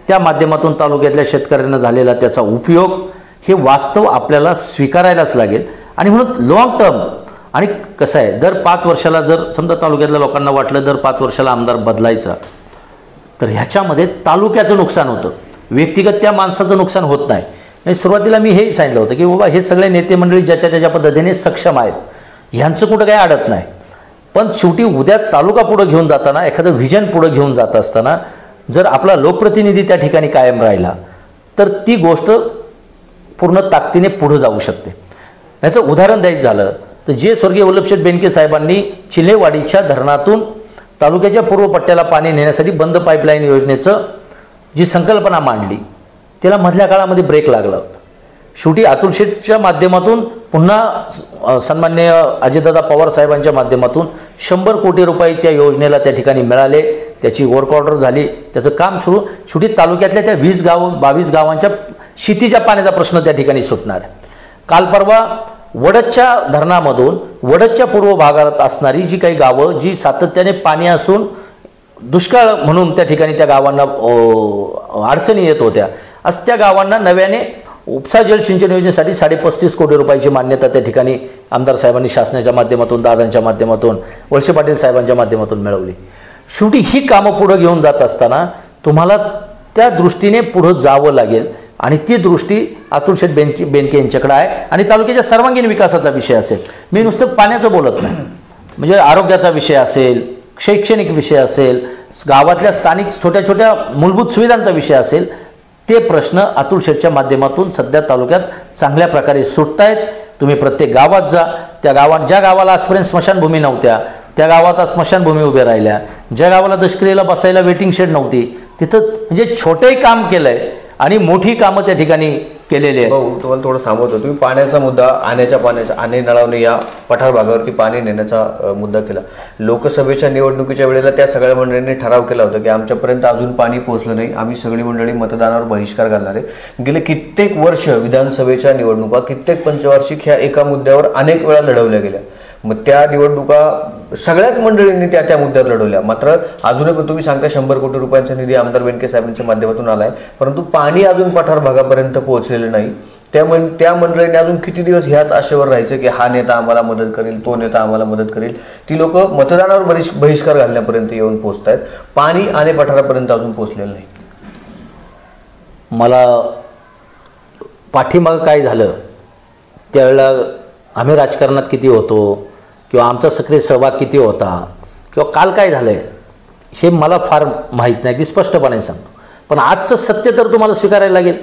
त्या माध्यमातून तालुक्यातल्या शेतकऱ्यांना झालेला त्याचा उपयोग, हे वास्तव आपल्याला स्वीकारायलाच लागेल. आणि म्हणून लॉंग टर्म आणि कसं आहे, दर 5 वर्षाला जर समजा तालुक्यातल्या लोकांना वाटलं दर 5 वर्षाला आमदार बदलायचा तर ह्याच्यामध्ये तालुक्याचं नुकसान होतं, व्यक्तिगत त्या माणसाचं नुकसान होत नाही. आणि सुरुवातीला मी हेही सांगितलं होतं की बाबा हे सगळे नेते मंडळी ज्याच्या त्याच्या पद्धतीने सक्षम आहेत, ह्यांचं कुठं काही अडत नाही. पण शेवटी उद्या तालुका पुढं घेऊन जाताना, एखादं व्हिजन पुढं घेऊन जात असताना जर आपला लोकप्रतिनिधी त्या ठिकाणी कायम राहिला तर ती गोष्ट पूर्ण ताकदीने पुढे जाऊ शकते. याचं उदाहरण द्यायचं झालं तर जे स्वर्गीय वल्लभशेठ बेनके साहेबांनी चिलेवाडीच्या धरणातून तालुक्याच्या पूर्व पट्ट्याला पाणी नेण्यासाठी बंद पाईपलाईन योजनेचं जी संकल्पना मांडली त्याला मधल्या काळामध्ये ब्रेक लागला होता. शेवटी अतुल शेठच्या माध्यमातून पुन्हा सन्माननीय अजितदादा पवार साहेबांच्या माध्यमातून 100 कोटी रुपये त्या योजनेला त्या ठिकाणी मिळाले, त्याची वर्क ऑर्डर झाली, त्याचं काम सुरू. शेवटी तालुक्यातल्या त्या 22 गावांच्या शेतीच्या पाण्याचा प्रश्न त्या ठिकाणी सुटणार आहे. काल परवा वडदच्या धरणामधून वडदच्या पूर्व भागात असणारी जी काही गावं जी सातत्याने पाणी असून दुष्काळ म्हणून त्या ठिकाणी त्या गावांना अडचणी येत होत्या, आज त्या गावांना नव्याने उपसा जलसिंचन योजनेसाठी 35.5 कोटी रुपयाची मान्यता त्या ठिकाणी आमदार साहेबांनी शासनाच्या माध्यमातून, दादांच्या माध्यमातून, वळसे पाटील साहेबांच्या माध्यमातून मिळवली. शेवटी ही कामं पुढे घेऊन जात असताना तुम्हाला त्या दृष्टीने पुढे जावं लागेल आणि ती दृष्टी अतुलशेठ बेनके यांच्याकडे आहे. आणि तालुक्याच्या सर्वांगीण विकासाचा विषय असेल, मी नुसतं पाण्याचं बोलत नाही, म्हणजे आरोग्याचा विषय असेल, शैक्षणिक विषय असेल, गावातल्या स्थानिक छोट्या छोट्या मूलभूत सुविधांचा विषय असेल, ते प्रश्न अतुल शेठच्या माध्यमातून सध्या तालुक्यात चांगल्या प्रकारे सुटत आहेत. तुम्ही प्रत्येक गावात जा, त्या गावात ज्या गावाला आजपर्यंत स्मशानभूमी नव्हत्या त्या गावात आज स्मशानभूमी उभे राहिल्या, ज्या गावाला दशक्रियेला बसायला वेटिंग शेड नव्हती तिथं म्हणजे छोटंही काम केलं आहे आणि मोठी कामं त्या ठिकाणी केलेली आहेत. भाऊ तुम्हाला थोडं सांगतो, तुम्ही पाण्याचा मुद्दा, आणे नळावणे या पठार भागावरती पाणी नेण्याचा मुद्दा केला. लोकसभेच्या निवडणुकीच्या वेळेला त्या सगळ्या मंडळींनी ठराव केला होता की आमच्यापर्यंत अजून पाणी पोहोचलं नाही, आम्ही सगळी मंडळी मतदानावर बहिष्कार घालणार आहे. गेले कित्येक वर्ष विधानसभेच्या निवडणुका, कित्येक पंचवार्षिक ह्या एका मुद्द्यावर अनेक वेळा लढवल्या गेल्या. मग त्या निवडणुका सगळ्याच मंडळींनी त्या मुद्द्यावर लढवल्या. मात्र अजूनही पण तुम्ही सांगता 100 कोटी रुपयांचा निधी आमदार बेनके साहेबांच्या माध्यमातून आलाय, परंतु पाणी अजून पठार भागापर्यंत पोहोचलेलं नाही. त्या मंडळींनी अजून किती दिवस ह्याच आशेवर राहायचं की हा नेता आम्हाला मदत करेल, तो नेता आम्हाला मदत करेल. ती लोक मतदानावर बहिष्कार घालण्यापर्यंत येऊन पोहोचत आहेत, पाणी आणि पठारापर्यंत अजून पोहोचलेलं नाही. मला पाठीमागं काय झालं त्यावेळेला आम्ही राजकारणात किती होतो किंवा आमचा सक्रिय सहभाग किती होता किंवा काल काय झालं आहे हे मला फार माहीत नाही, की स्पष्टपणे सांगतो. पण आजचं सत्य तर तुम्हाला स्वीकारायला लागेल.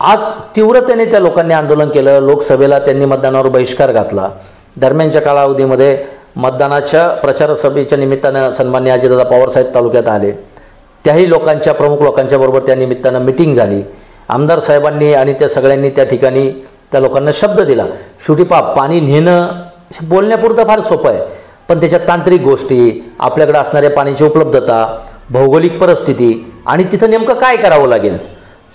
आज तीव्रतेने त्या लोकांनी आंदोलन केलं, लोकसभेला त्यांनी मतदानावर बहिष्कार घातला. दरम्यानच्या कालावधीमध्ये मतदानाच्या प्रचारसभेच्या निमित्तानं सन्माननीय अजितदादा पवारसाहेब तालुक्यात आले. त्याही लोकांच्या, प्रमुख लोकांच्या बरोबर त्या निमित्तानं मिटिंग झाली. आमदार साहेबांनी आणि त्या सगळ्यांनी त्या ठिकाणी त्या लोकांना शब्द दिला. शेवटी पाणी नेणं बोलण्यापुरतं फार सोपं आहे, पण त्याच्यात तांत्रिक गोष्टी, आपल्याकडे असणाऱ्या पाण्याची उपलब्धता, भौगोलिक परिस्थिती आणि तिथं नेमकं काय करावं लागेल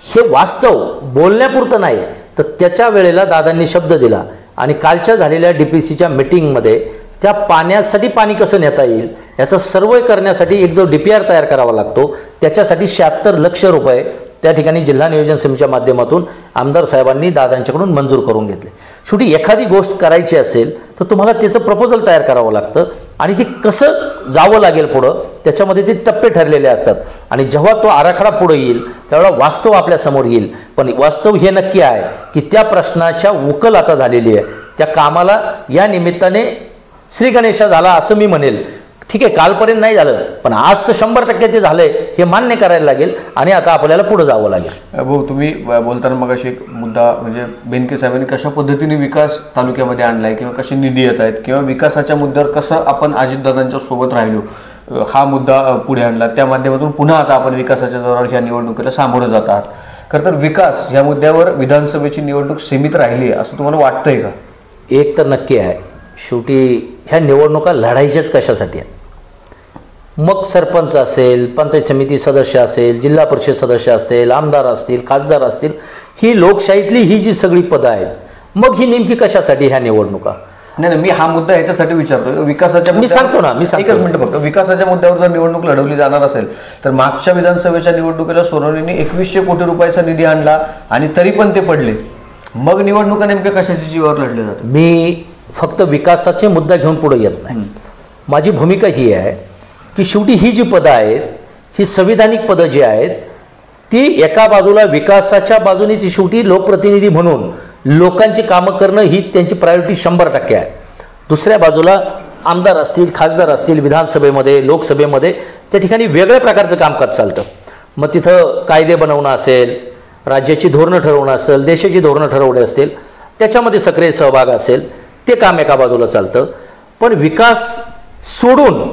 हे वास्तव बोलण्यापुरतं नाही. तर त्याच्या वेळेला दादांनी शब्द दिला आणि कालच्या झालेल्या DPCच्या मीटिंगमध्ये त्या पाण्यासाठी पाणी कसं नेता येईल याचा सर्वे करण्यासाठी एक जो DPR तयार करावा लागतो त्याच्यासाठी 76 लक्ष रुपये त्या ठिकाणी जिल्हा नियोजन समितीच्या माध्यमातून आमदार साहेबांनी दादांच्याकडून मंजूर करून घेतले. शेवटी एखादी गोष्ट करायची असेल तर तुम्हाला त्याचं प्रपोजल तयार करावं लागतं आणि ती कसं जावं लागेल पुढं त्याच्यामध्ये ते टप्पे ठरलेले असतात. आणि जेव्हा तो आराखडा पुढे येईल त्यावेळेला वास्तव आपल्यासमोर येईल. पण वास्तव हे नक्की आहे की त्या प्रश्नाच्या उकल आता झालेली आहे. त्या कामाला या निमित्ताने श्री गणेशा झाला असं मी म्हणेल. ठीक आहे, कालपर्यंत नाही झालं पण आज तर 100% ते झालंय हे मान्य करायला लागेल आणि आता आपल्याला पुढे जावं लागेल. भाऊ तुम्ही बोलताना मग अशी एक मुद्दा म्हणजे बेनके साहेबांनी कशा पद्धतीने विकास तालुक्यामध्ये आणलाय किंवा कसे निधी येत आहेत किंवा विकासाच्या मुद्द्यावर कसं आपण अजितदादांच्या सोबत राहिलो हा मुद्दा पुढे आणला. त्या माध्यमातून पुन्हा आता आपण विकासाच्या जोरावर ह्या निवडणुकीला सामोरं जात आहात. खरं तर विकास या मुद्द्यावर विधानसभेची निवडणूक सीमित राहिली आहे असं तुम्हाला वाटतंय का? एक तर नक्की आहे, शेवटी ह्या निवडणुका लढायच्याच कशासाठी आहेत. मग सरपंच असेल, पंचायत समिती सदस्य असेल, जिल्हा परिषद सदस्य असेल, आमदार असतील, खासदार असतील, ही लोकशाहीतली ही जी सगळी पदं आहेत, मग ही नेमकी कशासाठी ह्या निवडणुका? नाही, मी हा मुद्दा ह्याच्यासाठी विचारतो विकासाच्या. मी सांगतो ना, मी सांगतो. एकच मिनिट फक्त. विकासाच्या मुद्द्यावर जर निवडणूक लढवली जाणार असेल तर मागच्या विधानसभेच्या निवडणुकीला सोनवणेंनी 2100 कोटी रुपयाचा निधी आणला आणि तरी पण ते पडले. मग निवडणुका नेमक्या कशाच्या जीवावर लढल्या जातात? मी फक्त विकासाचे मुद्दा घेऊन पुढे येत नाही. माझी भूमिका ही आहे की शेवटी ही जी पदं आहेत ही संविधानिक पदं जी आहेत ती एका बाजूला विकासाच्या बाजूने ती शेवटी लोकप्रतिनिधी म्हणून लोकांची कामं करणं ही त्यांची प्रायोरिटी 100% आहे. दुसऱ्या बाजूला आमदार असतील, खासदार असतील, विधानसभेमध्ये, लोकसभेमध्ये त्या ठिकाणी वेगळ्या प्रकारचं कामकाज चालतं. मग तिथं कायदे बनवणं असेल, राज्याची धोरणं ठरवणं असेल, देशाची धोरणं ठरवणे असतील, त्याच्यामध्ये सक्रिय सहभाग असेल, ते काम एका बाजूला चालतं. पण विकास सोडून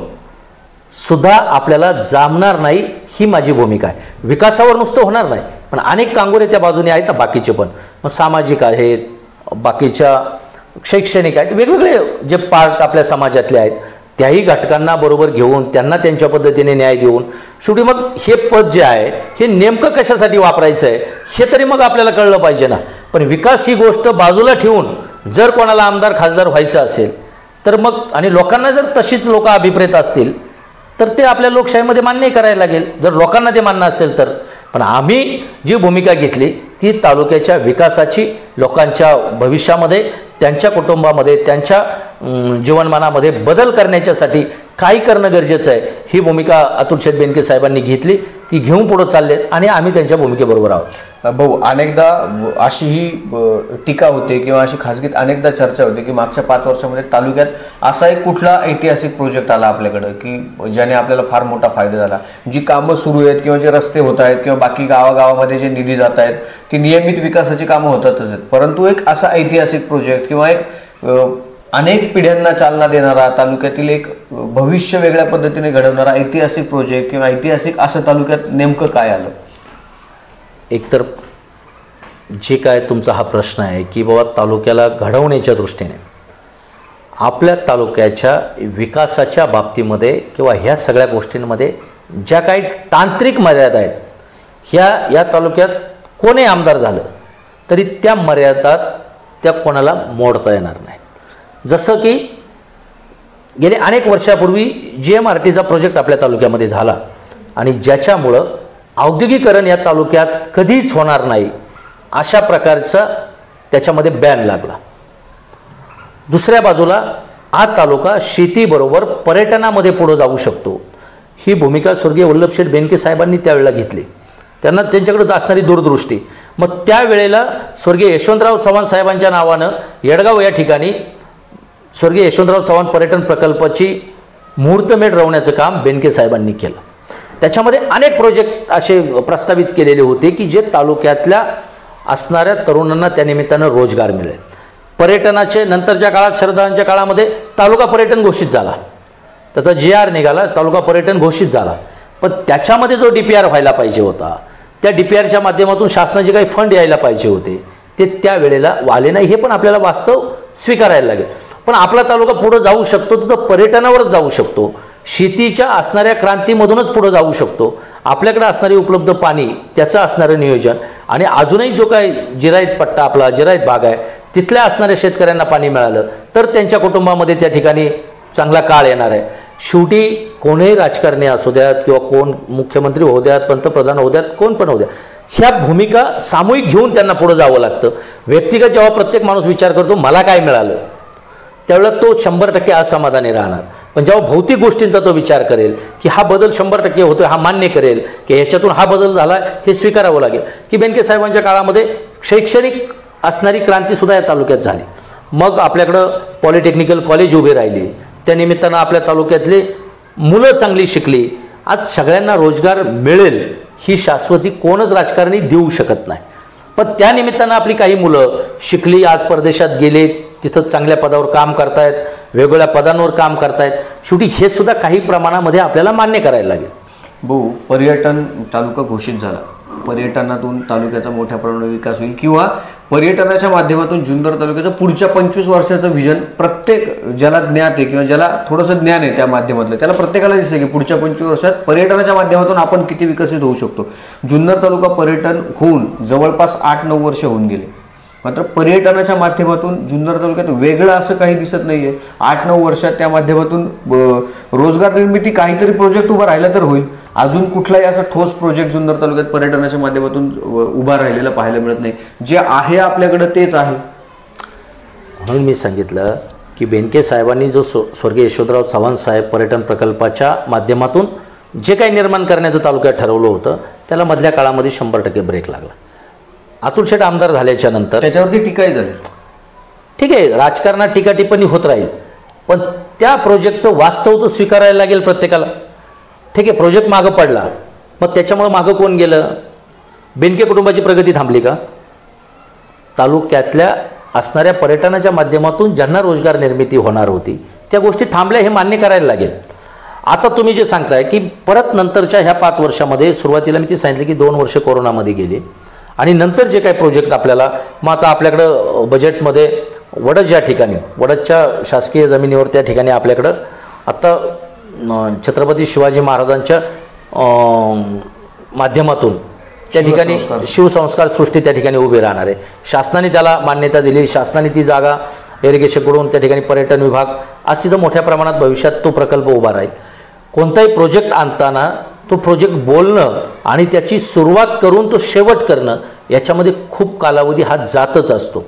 सुद्धा आपल्याला जमणार नाही ही माझी भूमिका आहे. विकासावर नुसतं होणार नाही पण अनेक कांगोरे त्या बाजूने आहेत ना, बाकीचे पण मग सामाजिक आहेत, बाकीच्या शैक्षणिक आहेत, वेगवेगळे जे पार्ट आपल्या समाजातले आहेत त्याही घटकांना बरोबर घेऊन त्यांना त्यांच्या पद्धतीने न्याय देऊन शेवटी मग हे पद जे आहे हे नेमकं कशासाठी वापरायचं आहे हे तरी मग आपल्याला कळलं पाहिजे ना. पण विकास ही गोष्ट बाजूला ठेवून जर कोणाला आमदार खासदार व्हायचं असेल तर मग आणि लोकांना जर तशीच लोक अभिप्रेत असतील तर ते आपल्या लोकशाहीमध्ये मान्य करायला लागेल, जर लोकांना ते मान्य असेल तर. पण आम्ही जी भूमिका घेतली ती तालुक्याच्या विकासाची, लोकांच्या भविष्यामध्ये, त्यांच्या कुटुंबामध्ये, त्यांच्या जीवनमानामध्ये बदल करण्याच्यासाठी काय करणं गरजेचं आहे ही भूमिका अतुल शेठ बेनके साहेबांनी घेतली. ती घेऊन पुढे चाललेत आणि आम्ही त्यांच्या भूमिकेबरोबर आहोत. भाऊ, अनेकदा अशी ही टीका होते किंवा अशी खासगीत अनेकदा चर्चा होते की मागच्या 5 वर्षामध्ये तालुक्यात असा एक कुठला ऐतिहासिक प्रोजेक्ट आला आपल्याकडं की ज्याने आपल्याला फार मोठा फायदा झाला, जी कामं सुरू आहेत किंवा जे रस्ते होत आहेत किंवा बाकी गावागावामध्ये जे निधी जात आहेत ती नियमित विकासाची कामं होतातच आहेत, परंतु एक असा ऐतिहासिक प्रोजेक्ट किंवा एक अनेक पिढ्यांना चालना देणारा, तालुक्यातील एक भविष्य वेगळ्या पद्धतीने घडवणारा ऐतिहासिक प्रोजेक्ट किंवा ऐतिहासिक असं तालुक्यात नेमकं काय आलं? एकतर जे काय तुमचा हा प्रश्न आहे की बाबा तालुक्याला घडवण्याच्या दृष्टीने आपल्या तालुक्याच्या विकासाच्या बाबतीमध्ये किंवा ह्या सगळ्या गोष्टींमध्ये ज्या काही तांत्रिक मर्यादा आहेत या तालुक्यात कोणी आमदार झालं तरी त्या मर्यादात त्या कोणाला मोडता येणार नाही. जसं की गेले अनेक वर्षापूर्वी GMRTचा प्रोजेक्ट आपल्या तालुक्यामध्ये झाला आणि ज्याच्यामुळं औद्योगिकरण या तालुक्यात कधीच होणार नाही अशा प्रकारचा त्याच्यामध्ये बॅन लागला. दुसऱ्या बाजूला हा तालुका शेतीबरोबर पर्यटनामध्ये पुढे जाऊ शकतो ही भूमिका स्वर्गीय वल्लभशेठ बेनके साहेबांनी त्यावेळेला घेतली. त्यांना त्यांच्याकडे असणारी दूरदृष्टी. मग त्यावेळेला स्वर्गीय यशवंतराव चव्हाण साहेबांच्या नावानं येडगाव या ठिकाणी स्वर्गीय यशवंतराव चव्हाण पर्यटन प्रकल्पाची मुहूर्तमेढ रवण्याचं काम बेनके साहेबांनी केलं. त्याच्यामध्ये अनेक प्रोजेक्ट असे प्रस्तावित केलेले होते की जे तालुक्यातल्या असणाऱ्या तरुणांना त्यानिमित्तानं रोजगार मिळेल. पर्यटनाचे नंतरच्या काळात शरदांच्या काळामध्ये तालुका पर्यटन घोषित झाला, त्याचा GR निघाला, तालुका पर्यटन घोषित झाला. पण त्याच्यामध्ये जो DPR व्हायला पाहिजे होता त्या DPRच्या माध्यमातून शासनाचे काही फंड यायला पाहिजे होते ते त्यावेळेला आले नाही. हे पण आपल्याला वास्तव स्वीकारायला लागेल. पण आपला तालुका पुढे जाऊ शकतो तो पर्यटनावरच जाऊ शकतो, शेतीच्या असणाऱ्या क्रांतीमधूनच पुढे जाऊ शकतो. आपल्याकडे असणारी उपलब्ध पाणी, त्याचं असणारं नियोजन आणि अजूनही जो काही जिरायत पट्टा आपला जिरायत भाग आहे तिथल्या असणाऱ्या शेतकऱ्यांना पाणी मिळालं तर त्यांच्या कुटुंबामध्ये त्या ठिकाणी चांगला काळ येणार आहे. शेवटी कोणीही राजकारणी असू द्यात किंवा कोण मुख्यमंत्री होऊ द्यात, पंतप्रधान होऊ द्यात, कोण पण होऊ द्या, ह्या भूमिका सामूहिक घेऊन त्यांना पुढे जावं लागतं. व्यक्तिगत जेव्हा प्रत्येक माणूस विचार करतो मला काय मिळालं त्यावेळेला तो 100% असमाधानी राहणार. पण जेव्हा भौतिक गोष्टींचा तो विचार करेल की हा बदल 100% होतोय, हा मान्य करेल की ह्याच्यातून हा बदल झाला हे स्वीकारावं लागेल. की बेनके साहेबांच्या काळामध्ये शैक्षणिक असणारी क्रांतीसुद्धा या तालुक्यात झाली. मग आपल्याकडं पॉलिटेक्निकल कॉलेज उभे राहिली, त्यानिमित्तानं आपल्या तालुक्यातली मुलं चांगली शिकली. आज सगळ्यांना रोजगार मिळेल ही शाश्वती कोणच राजकारणी देऊ शकत नाही. पण त्या निमित्तानं आपली काही मुलं शिकली, आज परदेशात गेले, तिथं चांगल्या पदावर काम करतायत, वेगवेगळ्या पदांवर काम करतायत. शेवटी हे सुद्धा काही प्रमाणामध्ये आपल्याला मान्य करायला लागेल. भाऊ, पर्यटन तालुका घोषित झाला, पर्यटनातून तालुक्याचा मोठ्या प्रमाणात विकास होईल किंवा पर्यटनाच्या माध्यमातून जुन्नर तालुक्याचं पुढच्या 25 वर्षाचं व्हिजन प्रत्येक ज्याला ज्ञात आहे किंवा ज्याला थोडंसं ज्ञान आहे त्या माध्यमातलं त्याला प्रत्येकाला दिसतं की पुढच्या 25 वर्षात पर्यटनाच्या माध्यमातून आपण किती विकसित होऊ शकतो. जुन्नर तालुका पर्यटन होऊन जवळपास 8-9 वर्ष होऊन गेले, मात्र पर्यटनाच्या माध्यमातून जुन्नर तालुक्यात वेगळं असं काही दिसत नाही आहे. 8-9 वर्षात त्या माध्यमातून रोजगार निर्मिती काहीतरी प्रोजेक्ट उभा राहिला तर होईल. अजून कुठलाही असा ठोस प्रोजेक्ट जुन्नर तालुक्यात पर्यटनाच्या माध्यमातून उभा राहिलेला पाहायला मिळत नाही. जे आहे आपल्याकडे तेच आहे. म्हणून मी सांगितलं की बेनके साहेबांनी जो स्वर्गीय यशवंतराव चव्हाण साहेब पर्यटन प्रकल्पाच्या माध्यमातून जे काही निर्माण करण्याचं तालुक्यात ठरवलं होतं त्याला मधल्या काळामध्ये 100% ब्रेक लागला. अतुल शेठ आमदार झाल्याच्या नंतर त्याच्यावरती टीकाही झाली. ठीक आहे, राजकारणात टीका टिप्पणी होत राहील, पण त्या प्रोजेक्टचं वास्तव तर स्वीकारायला लागेल प्रत्येकाला. ठीक आहे, प्रोजेक्ट मागं पडला, मग त्याच्यामुळं मागं कोण गेलं? बेनके कुटुंबाची प्रगती थांबली का? तालुक्यातल्या असणाऱ्या पर्यटनाच्या माध्यमातून ज्यांना रोजगार निर्मिती होणार होती त्या गोष्टी थांबल्या हे मान्य करायला लागेल. आता तुम्ही जे सांगताय की परत नंतरच्या ह्या 5 वर्षामध्ये सुरुवातीला मी ते सांगितलं की 2 वर्ष कोरोनामध्ये गेले आणि नंतर जे काही प्रोजेक्ट आपल्याला मग आता आपल्याकडं बजेटमध्ये वडद या ठिकाणी वडदच्या शासकीय जमिनीवर त्या ठिकाणी आपल्याकडं आत्ता छत्रपती शिवाजी महाराजांच्या माध्यमातून त्या ठिकाणी शिवसंस्कार सृष्टी त्या ठिकाणी उभी राहणार आहे. शासनाने त्याला मान्यता दिली, शासनाने ती जागा इरिगेशनकडून त्या ठिकाणी पर्यटन विभाग आज तिथं मोठ्या प्रमाणात भविष्यात तो प्रकल्प उभा राहील. कोणताही प्रोजेक्ट आणताना तो प्रोजेक्ट बोलणं आणि त्याची सुरुवात करून तो शेवट करणं याच्यामध्ये खूप कालावधी हा जातच असतो.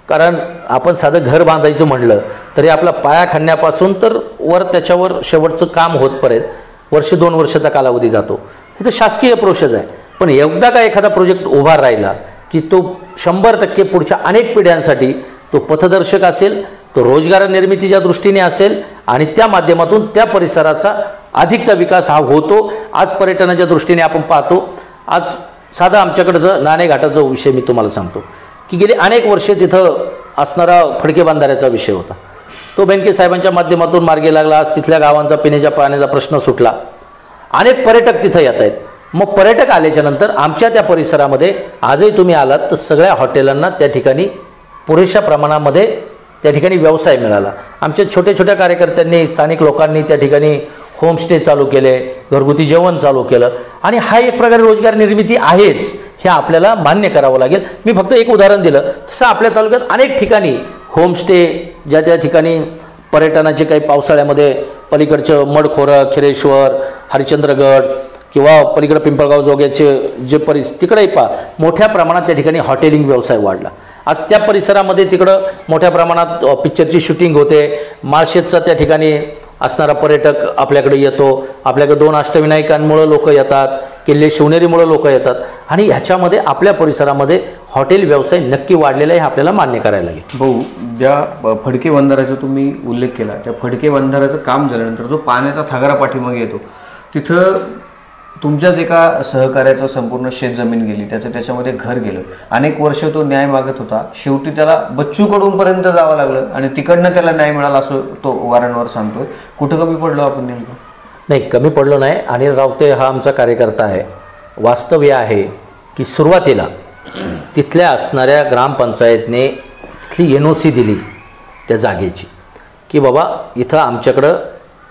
कारण आपण साधं घर बांधायचं म्हटलं तरी आपला पाया खणण्यापासून तर वर त्याच्यावर शेवटचं काम होतपर्यंत 1-2 वर्षाचा कालावधी जातो. हे तर शासकीय प्रोसेस आहे. पण एकदा का एखादा प्रोजेक्ट उभा राहिला की तो 100% पुढच्या अनेक पिढ्यांसाठी तो पथदर्शक असेल, तो रोजगार निर्मितीच्या दृष्टीने असेल आणि त्या माध्यमातून त्या परिसराचा अधिकचा विकास हा होतो. आज पर्यटनाच्या दृष्टीने आपण पाहतो. आज साधा आमच्याकडचं नाणेघाटाचा विषय मी तुम्हाला सांगतो की गेली अनेक वर्षे तिथं असणारा फडके बंधाऱ्याचा विषय होता. तो बेनके साहेबांच्या माध्यमातून मार्गी लागला. आज तिथल्या गावांचा पिण्याच्या पाण्याचा प्रश्न सुटला. अनेक पर्यटक तिथं येत आहेत. मग पर्यटक आल्याच्यानंतर आमच्या त्या परिसरामध्ये आजही तुम्ही आलात तर सगळ्या हॉटेलांना त्या ठिकाणी पुरेशा प्रमाणामध्ये त्या ठिकाणी व्यवसाय मिळाला. आमच्या छोट्या छोट्या कार्यकर्त्यांनी, स्थानिक लोकांनी त्या ठिकाणी होमस्टे चालू केले, घरगुती जेवण चालू केलं आणि हा एक प्रकारे रोजगार निर्मिती आहेच, हे आपल्याला मान्य करावं लागेल. मी फक्त एक उदाहरण दिलं. तसं आपल्या तालुक्यात अनेक ठिकाणी होमस्टे, ज्या त्या ठिकाणी पर्यटनाचे काही पावसाळ्यामध्ये पलीकडचं मडखोरं, खिरेश्वर, हरिश्चंद्रगड किंवा पलीकडं पिंपळगाव जोग्याचे जे तिकडेही मोठ्या प्रमाणात त्या ठिकाणी हॉटेलिंग व्यवसाय वाढला. आज त्या परिसरामध्ये तिकडं मोठ्या प्रमाणात पिक्चरची शूटिंग होते. माळशेजचा त्या ठिकाणी असणारा पर्यटक आपल्याकडे येतो. आपल्याकडे 2 अष्टविनायकांमुळं लोक येतात, किल्ले शिवनेरीमुळं लोक येतात आणि ह्याच्यामध्ये आपल्या परिसरामध्ये हॉटेल व्यवसाय नक्की वाढलेला आहे, हे आपल्याला मान्य करायला लागेल. भाऊ, ज्या फडके बंधाऱ्याचा तुम्ही उल्लेख केला, त्या फडके बंधाऱ्याचं काम झाल्यानंतर जो पाण्याचा थागारा पाठीमागे येतो तिथं तुमच्याच एका सहकार्याचं संपूर्ण शेतजमीन गेली, त्याच्यामध्ये घर गेलं. अनेक वर्ष तो न्याय मागत होता. शेवटी त्याला बच्चूकडूनपर्यंत जावं लागलं आणि तिकडनं त्याला न्याय मिळाला असं तो वारंवार सांगतोय. कुठं कमी पडलो आपण नेमकं? नाही, कमी पडलो नाही. अनिल रावते हा आमचा कार्यकर्ता आहे. वास्तव हे आहे की सुरुवातीला तिथल्या असणाऱ्या ग्रामपंचायतने तिथली NOC दिली त्या जागेची की बाबा इथं आमच्याकडं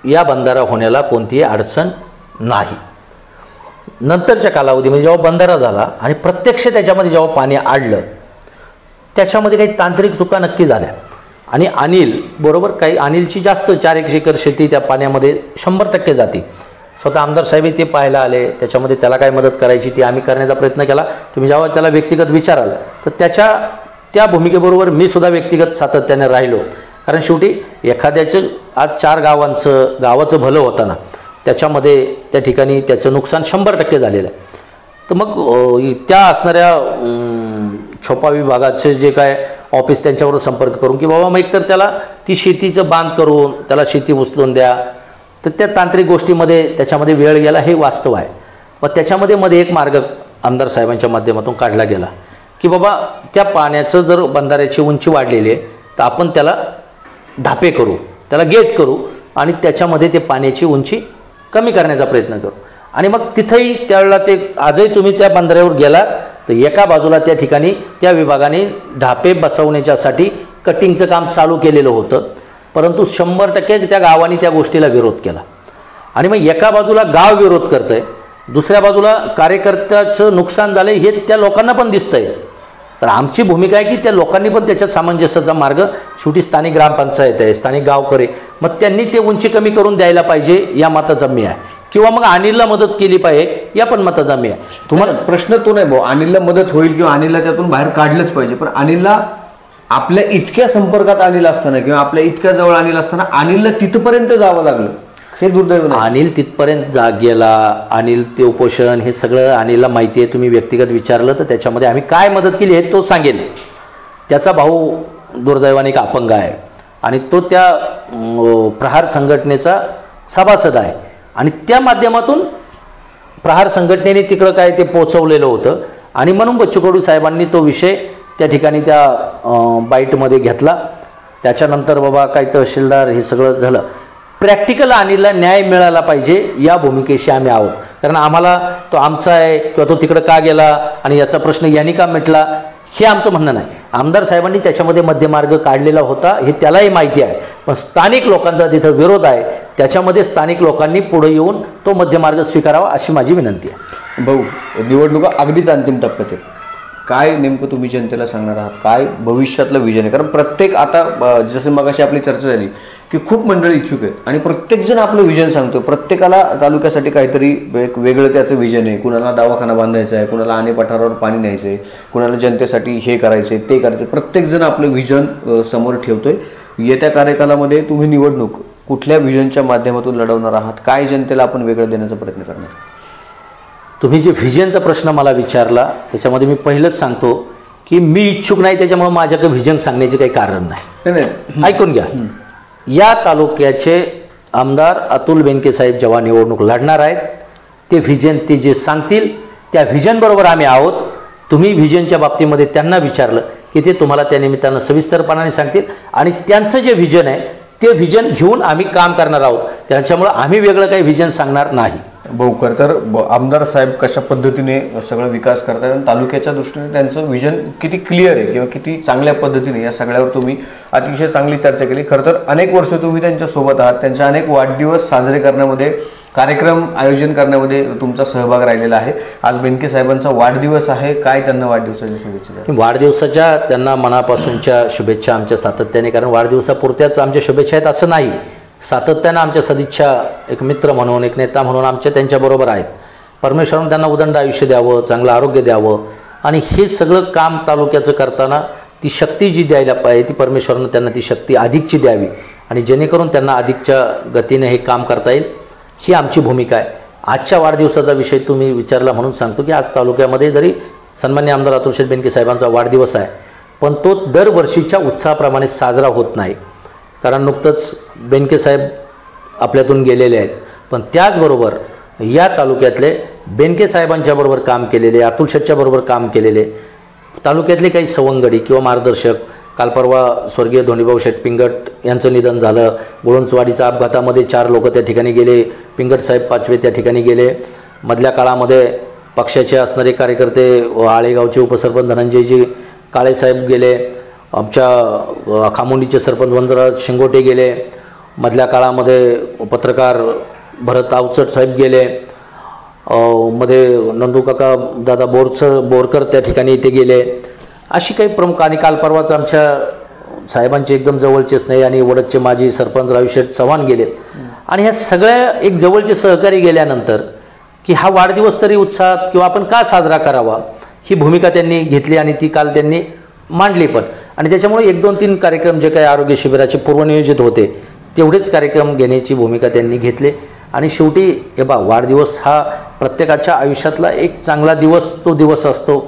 या बंधारा होण्याला कोणतीही अडचण नाही. नंतरच्या कालावधीमध्ये जेव्हा बंधारा झाला आणि प्रत्यक्ष त्याच्यामध्ये जेव्हा पाणी आडलं, त्याच्यामध्ये काही तांत्रिक चुका नक्की झाल्या आणि अनिल बरोबर काही अनिलची जास्त 4 एकर शेती त्या पाण्यामध्ये 100% जाते. स्वतः आमदार साहेब ते पाहायला आले. त्याच्यामध्ये त्याला काय मदत करायची ती आम्ही करण्याचा प्रयत्न केला. तुम्ही जेव्हा त्याला व्यक्तिगत विचाराल तर त्या भूमिकेबरोबर मी सुद्धा व्यक्तिगत सातत्याने राहिलो. कारण शेवटी एखाद्याचं आज 4 गावाचं भलं होताना त्याच्यामध्ये त्या ठिकाणी त्याचं नुकसान 100% झालेलं आहे. तर मग त्या असणाऱ्या छोपा विभागाचे जे काय ऑफिस त्यांच्यावर संपर्क करून की बाबा मग एकतर त्याला ती शेतीचं बांध करून त्याला शेती उचलून द्या, तर त्या तांत्रिक गोष्टीमध्ये त्याच्यामध्ये वेळ गेला, हे वास्तव आहे. मग त्याच्यामध्ये एक मार्ग आमदार साहेबांच्या माध्यमातून काढला गेला की बाबा त्या पाण्याचं जर बंधाऱ्याची उंची वाढलेली आहे तर आपण त्याला ढापे करू, त्याला गेट करू आणि त्याच्यामध्ये ते पाण्याची उंची कमी करण्याचा प्रयत्न करू. आणि मग तिथंही त्यावेळेला ते आजही तुम्ही त्या बंधाऱ्यावर गेलात तर एका बाजूला त्या ठिकाणी त्या विभागाने ढापे बसवण्याच्यासाठी कटिंगचं काम चालू केलेलं होतं. परंतु 100% त्या गावाने त्या गोष्टीला विरोध केला आणि मग एका बाजूला गाव विरोध करतंय, दुसऱ्या बाजूला कार्यकर्त्याचं नुकसान झालं हे त्या लोकांना पण दिसतंय. तर आमची भूमिका आहे की त्या लोकांनी पण त्याच्यात सामंजस्याचा मार्ग, शेवटी स्थानिक ग्रामपंचायत आहे, स्थानिक गावकरी, मग त्यांनी ते उंची कमी करून द्यायला पाहिजे या मताचा मी आहे. किंवा मग अनिलला मदत केली पाहिजे या पण मताचा मी आहे. तुम्हाला प्रश्न तो नाही भाऊ, अनिलला मदत होईल किंवा अनिलला त्यातून बाहेर काढलंच पाहिजे, पण अनिलला आपल्या इतक्या संपर्कात अनिल असताना किंवा आपल्या इतक्या जवळ अनिल असताना अनिलला तिथपर्यंत जावं लागलं, हे दुर्दैव नाही. अनिल तिथपर्यंत गेला, अनिल ते उपोषण हे सगळं अनिलला माहिती आहे. तुम्ही व्यक्तिगत विचारलं तर त्याच्यामध्ये आम्ही काय मदत केली हे तो सांगेल. त्याचा भाऊ दुर्दैवाने एक अपंग आहे आणि तो त्या प्रहार संघटनेचा सभासद आहे आणि त्या माध्यमातून प्रहार संघटनेने तिकडं काय ते पोचवलेलं होतं आणि म्हणून बच्चू कडू साहेबांनी तो विषय त्या ठिकाणी त्या बाईटमध्ये घेतला. त्याच्यानंतर बाबा काही तहसीलदार हे सगळं झालं. प्रॅक्टिकल अनिलला न्याय मिळाला पाहिजे या भूमिकेशी आम्ही आहोत. कारण आम्हाला तो आमचा आहे किंवा तो तिकडं का गेला आणि याचा प्रश्न यांनी का मिटला हे आमचं म्हणणं नाही. आमदार साहेबांनी त्याच्यामध्ये मध्यमार्ग काढलेला होता हे त्यालाही माहिती आहे, पण स्थानिक लोकांचा तिथं विरोध आहे. त्याच्यामध्ये स्थानिक लोकांनी पुढे येऊन तो मध्यमार्ग स्वीकारावा अशी माझी विनंती आहे. भाऊ, निवडणुका अगदीच अंतिम टप्प्यात आहेत. काय नेमकं तुम्ही जनतेला सांगणार आहात? काय भविष्यातलं विजन आहे? कारण प्रत्येक आता जसं मगाशी आपली चर्चा झाली की खूप मंडळी इच्छुक आहेत आणि प्रत्येकजण आपलं विजन सांगतो. प्रत्येकाला तालुक्यासाठी काहीतरी एक वेगळं त्याचं विजन आहे. कुणाला दवाखाना बांधायचा आहे, कुणाला आणे पठारावर पाणी न्यायचं आहे, कुणाला जनतेसाठी हे करायचं आहे ते करायचं. प्रत्येकजण आपलं विजन समोर ठेवतोय. येत्या कार्यकालामध्ये तुम्ही निवडणूक कुठल्या विजनच्या माध्यमातून लढवणार आहात? काय जनतेला आपण वेगळं देण्याचा प्रयत्न करणार? तुम्ही जे व्हिजनचा प्रश्न मला विचारला त्याच्यामध्ये मी पहिलंच सांगतो की मी इच्छुक नाही, त्याच्यामुळे माझ्याकडे व्हिजन सांगण्याचे काही कारण नाही. ऐकून घ्या. या तालुक्याचे आमदार अतुल बेनके साहेब जेव्हा निवडणूक लढणार आहेत ते व्हिजन ते जे सांगतील त्या व्हिजनबरोबर आम्ही आहोत. तुम्ही व्हिजनच्या बाबतीमध्ये त्यांना विचारलं की ते तुम्हाला त्या निमित्तानं सविस्तरपणाने सांगतील आणि त्यांचं जे व्हिजन आहे ते व्हिजन घेऊन आम्ही काम करणार आहोत. त्याच्यामुळं आम्ही वेगळं काही व्हिजन सांगणार नाही. भाऊ खरं तर आमदार साहेब कशा पद्धतीने सगळं विकास करतात आणि तालुक्याच्या दृष्टीने त्यांचं विजन किती क्लिअर आहे किंवा किती चांगल्या पद्धतीने या सगळ्यावर तुम्ही अतिशय चांगली चर्चा केली. खरं तर अनेक वर्ष तुम्ही त्यांच्यासोबत आहात. त्यांच्या अनेक वाढदिवस साजरे करण्यामध्ये, कार्यक्रम आयोजन करण्यामध्ये तुमचा सहभाग राहिलेला आहे. आज बेनके साहेबांचा वाढदिवस आहे. काय त्यांना वाढदिवसाच्या शुभेच्छा? वाढदिवसाच्या त्यांना मनापासूनच्या शुभेच्छा आमच्या सातत्याने, कारण वाढदिवसापुरत्याच आमच्या शुभेच्छा आहेत असं नाही. सातत्यानं आमच्या सदिच्छा एक मित्र म्हणून, एक नेता म्हणून आमच्या त्यांच्याबरोबर आहेत. परमेश्वरानं त्यांना उदंड आयुष्य द्यावं, चांगलं आरोग्य द्यावं आणि हे सगळं काम तालुक्याचं करताना ती शक्ती जी द्यायला पाहिजे ती परमेश्वरानं त्यांना ती शक्ती अधिकची द्यावी आणि जेणेकरून त्यांना अधिकच्या गतीने हे काम करता येईल, ही आमची भूमिका आहे. आजच्या वाढदिवसाचा विषय तुम्ही विचारला म्हणून सांगतो की आज तालुक्यामध्ये जरी सन्मान्य आमदार अतुल बेनके साहेबांचा वाढदिवस आहे पण तो दरवर्षीच्या उत्साहाप्रमाणे साजरा होत नाही. कारण नुकतंच बेनके साहेब आपल्यातून गेलेले आहेत, पण त्याचबरोबर या तालुक्यातले बेनके साहेबांच्याबरोबर काम केलेले, अतुल शेटच्याबरोबर काम केलेले तालुक्यातले काही सवंगडी किंवा मार्गदर्शक, काल परवा स्वर्गीय धोंडीभाऊ शेट पिंगट यांचं निधन झालं. गुळुंचवाडीच्या अपघातामध्ये 4 लोक त्या ठिकाणी गेले. पिंगट साहेब 5वे त्या ठिकाणी गेले. मधल्या काळामध्ये पक्षाचे असणारे कार्यकर्ते आळेगावचे उपसरपंच धनंजयजी काळेसाहेब गेले. आमच्या खामुंडीचे सरपंच वंदराज शिंगोटे गेले. मधल्या काळामध्ये पत्रकार भरत आवचट साहेब गेले. मध्ये नंदूकाका दादा बोरकर त्या ठिकाणी ते गेले. अशी काही प्रमुख, आणि काल परवाच आमच्या साहेबांचे एकदम जवळचे स्नेही आणि वडदचे माजी सरपंच रावशेठ चव्हाण गेले. आणि ह्या सगळ्या एक जवळचे सहकारी गेल्यानंतर की हा वाढदिवस तरी उत्साहात किंवा आपण का साजरा करावा ही भूमिका त्यांनी घेतली आणि ती काल त्यांनी मांडली पण. आणि त्याच्यामुळे 1-2-3 कार्यक्रम जे काही आरोग्य शिबिराचे पूर्वनियोजित होते तेवढेच कार्यक्रम घेण्याची भूमिका त्यांनी घेतली. आणि शेवटी हे वाढदिवस हा प्रत्येकाच्या आयुष्यातला एक चांगला दिवस, तो दिवस असतो,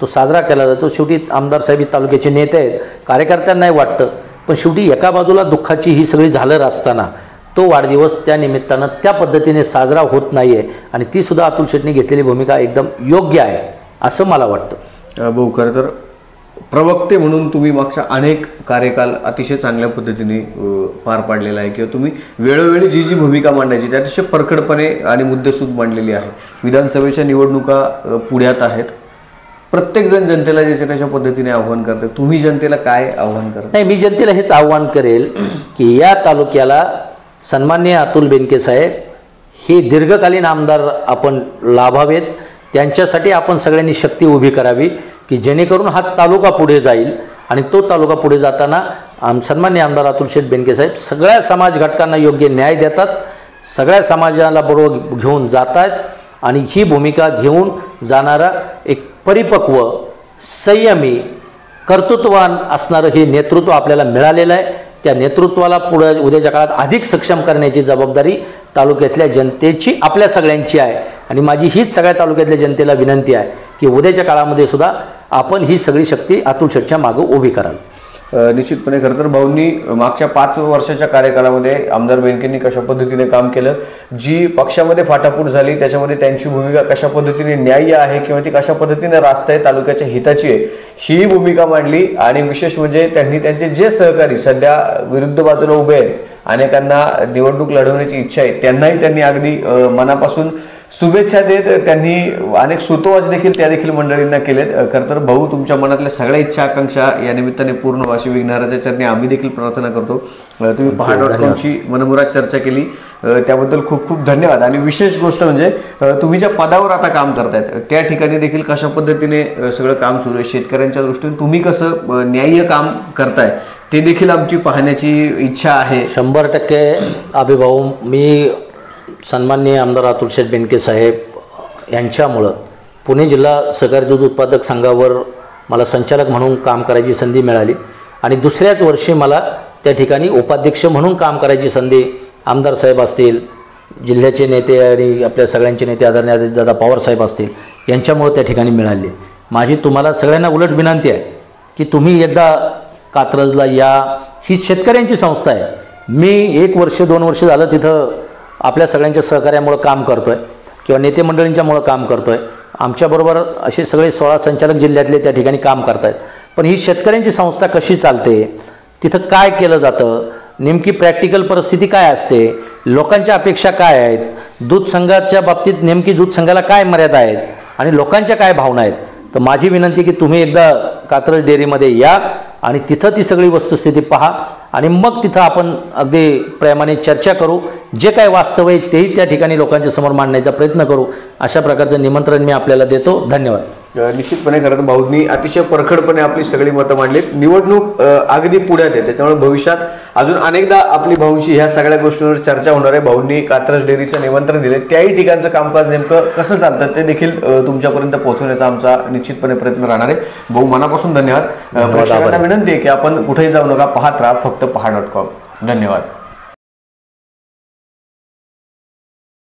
तो साजरा केला जातो. शेवटी आमदार साहेब तालुक्याचे नेते आहेत, कार्यकर्त्यांनाही वाटतं, पण शेवटी एका बाजूला दुःखाची ही सगळी झालर असताना तो वाढदिवस त्या निमित्तानं त्या पद्धतीने साजरा होत नाही आहे आणि ती सुद्धा अतुल शेटने घेतलेली भूमिका एकदम योग्य आहे असं मला वाटतं. भाऊ खरं तर प्रवक्ते म्हणून तुम्ही मागच्या अनेक कार्यकाल अतिशय चांगल्या पद्धतीने पार पाडलेला आहे किंवा तुम्ही वेळोवेळी जी जी भूमिका मांडायची त्या अतिशय परखडपणे आणि मुद्देसूद मांडलेली आहे. विधानसभेच्या निवडणुका पुढ्यात आहेत. प्रत्येकजण जनतेला ज्याच्या त्याच्या पद्धतीने आव्हान करते. तुम्ही जनतेला काय आव्हान करता? नाही, मी जनतेला हेच आव्हान करेल की या तालुक्याला सन्माननीय अतुल बेनके साहेब हे दीर्घकालीन आमदार आपण लाभावेत. त्यांच्यासाठी आपण सगळ्यांनी शक्ती उभी करावी की जेणेकरून हा तालुका पुढे जाईल. आणि तो तालुका पुढे जाताना सन्माननीय आमदार अतुल बेनके साहेब सगळ्या समाज घटकांना योग्य न्याय देतात, सगळ्या समाजाला बरोबर घेऊन जात आहेत आणि ही भूमिका घेऊन जाणारा एक परिपक्व, संयमी, कर्तृत्ववान असणारं हे नेतृत्व आपल्याला मिळालेलं आहे. त्या नेतृत्वाला पुढे उद्याच्या काळात अधिक सक्षम करण्याची जबाबदारी तालुक्यातल्या जनतेची, आपल्या सगळ्यांची आहे. आणि माझी हीच सगळ्या तालुक्यातल्या जनतेला विनंती आहे की उद्याच्या काळामध्ये सुद्धा आपण ही सगळी शक्ती अतुल शेटच्या मागं उभी कराल. निश्चितपणे. खरं तर भाऊंनी मागच्या 5 वर्षाच्या कार्यकाळामध्ये आमदार बेनकेंनी कशा पद्धतीने काम केलं, जी पक्षामध्ये फाटाफूट झाली त्याच्यामध्ये त्यांची भूमिका कशा पद्धतीने न्याय्य आहे किंवा ती कशा पद्धतीने रास्त आहे, तालुक्याच्या हिताची आहे, ही भूमिका मांडली. आणि विशेष म्हणजे त्यांनी त्यांचे जे सहकारी सध्या विरुद्ध बाजूला उभे आहेत, अनेकांना निवडणूक लढवण्याची इच्छा आहे, त्यांनाही त्यांनी अगदी मनापासून शुभेच्छा देत त्यांनी अनेक सूतोवाच देखील त्या देखील मंडळींना केलेत. खरं तर भाऊ तुमच्या मनातल्या सगळ्या इच्छा आकांक्षा या निमित्ताने पूर्ण व्हावी विघ्नहर्त्याच्या चरणी आम्ही देखील प्रार्थना करतो. तुम्ही पहाड.com मनमुराद चर्चा केली त्याबद्दल खूप खूप धन्यवाद. आणि विशेष गोष्ट म्हणजे तुम्ही ज्या पदावर आता काम करतायत त्या ठिकाणी देखील कशा पद्धतीने सगळं काम सुरू आहे, शेतकऱ्यांच्या दृष्टीने तुम्ही कसं न्याय्य काम करताय ते देखील आमची पाहण्याची इच्छा आहे. 100% अभिभाऊ. मी सन्माननीय आमदार अतुल बेनके साहेब यांच्यामुळं पुणे जिल्हा सहकारी दूध उत्पादक संघावर मला संचालक म्हणून काम करायची संधी मिळाली आणि दुसऱ्याच वर्षी मला त्या ठिकाणी उपाध्यक्ष म्हणून काम करायची संधी आमदार साहेब असतील, जिल्ह्याचे नेते आणि आपल्या सगळ्यांचे नेते आदरणीय अजितदादा पवारसाहेब असतील यांच्यामुळे त्या ठिकाणी मिळाली. माझी तुम्हाला सगळ्यांना उलट विनंती आहे की तुम्ही एकदा कात्रजला या. ही शेतकऱ्यांची संस्था आहे. मी 1 वर्ष 2 वर्ष झालं तिथं आपल्या सगळ्यांच्या सहकार्यामुळं काम करतो आहे किंवा नेते मंडळींच्यामुळं काम करतो आहे. आमच्याबरोबर असे सगळे 16 संचालक जिल्ह्यातले त्या ठिकाणी काम करत आहेत. पण ही शेतकऱ्यांची संस्था कशी चालते, तिथं काय केलं जातं, नेमकी प्रॅक्टिकल परिस्थिती काय असते, लोकांच्या अपेक्षा काय आहेत, दूध संघाच्या बाबतीत नेमकी दूध संघाला काय मर्यादा आहेत आणि लोकांच्या काय भावना आहेत. तर माझी विनंती की तुम्ही एकदा कात्रज डेअरीमध्ये या आणि तिथं ती सगळी वस्तुस्थिती पहा आणि मग तिथं आपण अगदी प्रेमाने चर्चा करू. जे काय वास्तव आहे तेही त्या ठिकाणी लोकांच्या समोर मांडण्याचा प्रयत्न करू. अशा प्रकारचं निमंत्रण मी आपल्याला देतो. धन्यवाद. निश्चितपणे खरं तर भाऊंनी अतिशय परखडपणे आपली सगळी मतं मांडलीत. निवडणूक अगदी पुढ्यात आहे, त्याच्यामुळे भविष्यात अजून अनेकदा आपली भाऊंशी ह्या सगळ्या गोष्टींवर चर्चा होणार आहे. भाऊंनी कात्रज डेअरीचं निमंत्रण दिले, त्याही ठिकाणचं कामकाज नेमकं कसं चालतं ते देखील तुमच्यापर्यंत पोहोचवण्याचा आमचा निश्चितपणे प्रयत्न राहणार आहे. भाऊ मनापासून धन्यवाद. प्रेक्षकांना विनंती आहे की आपण कुठेही जाऊ नका, पाहत राहा फक्त पहा.com. धन्यवाद.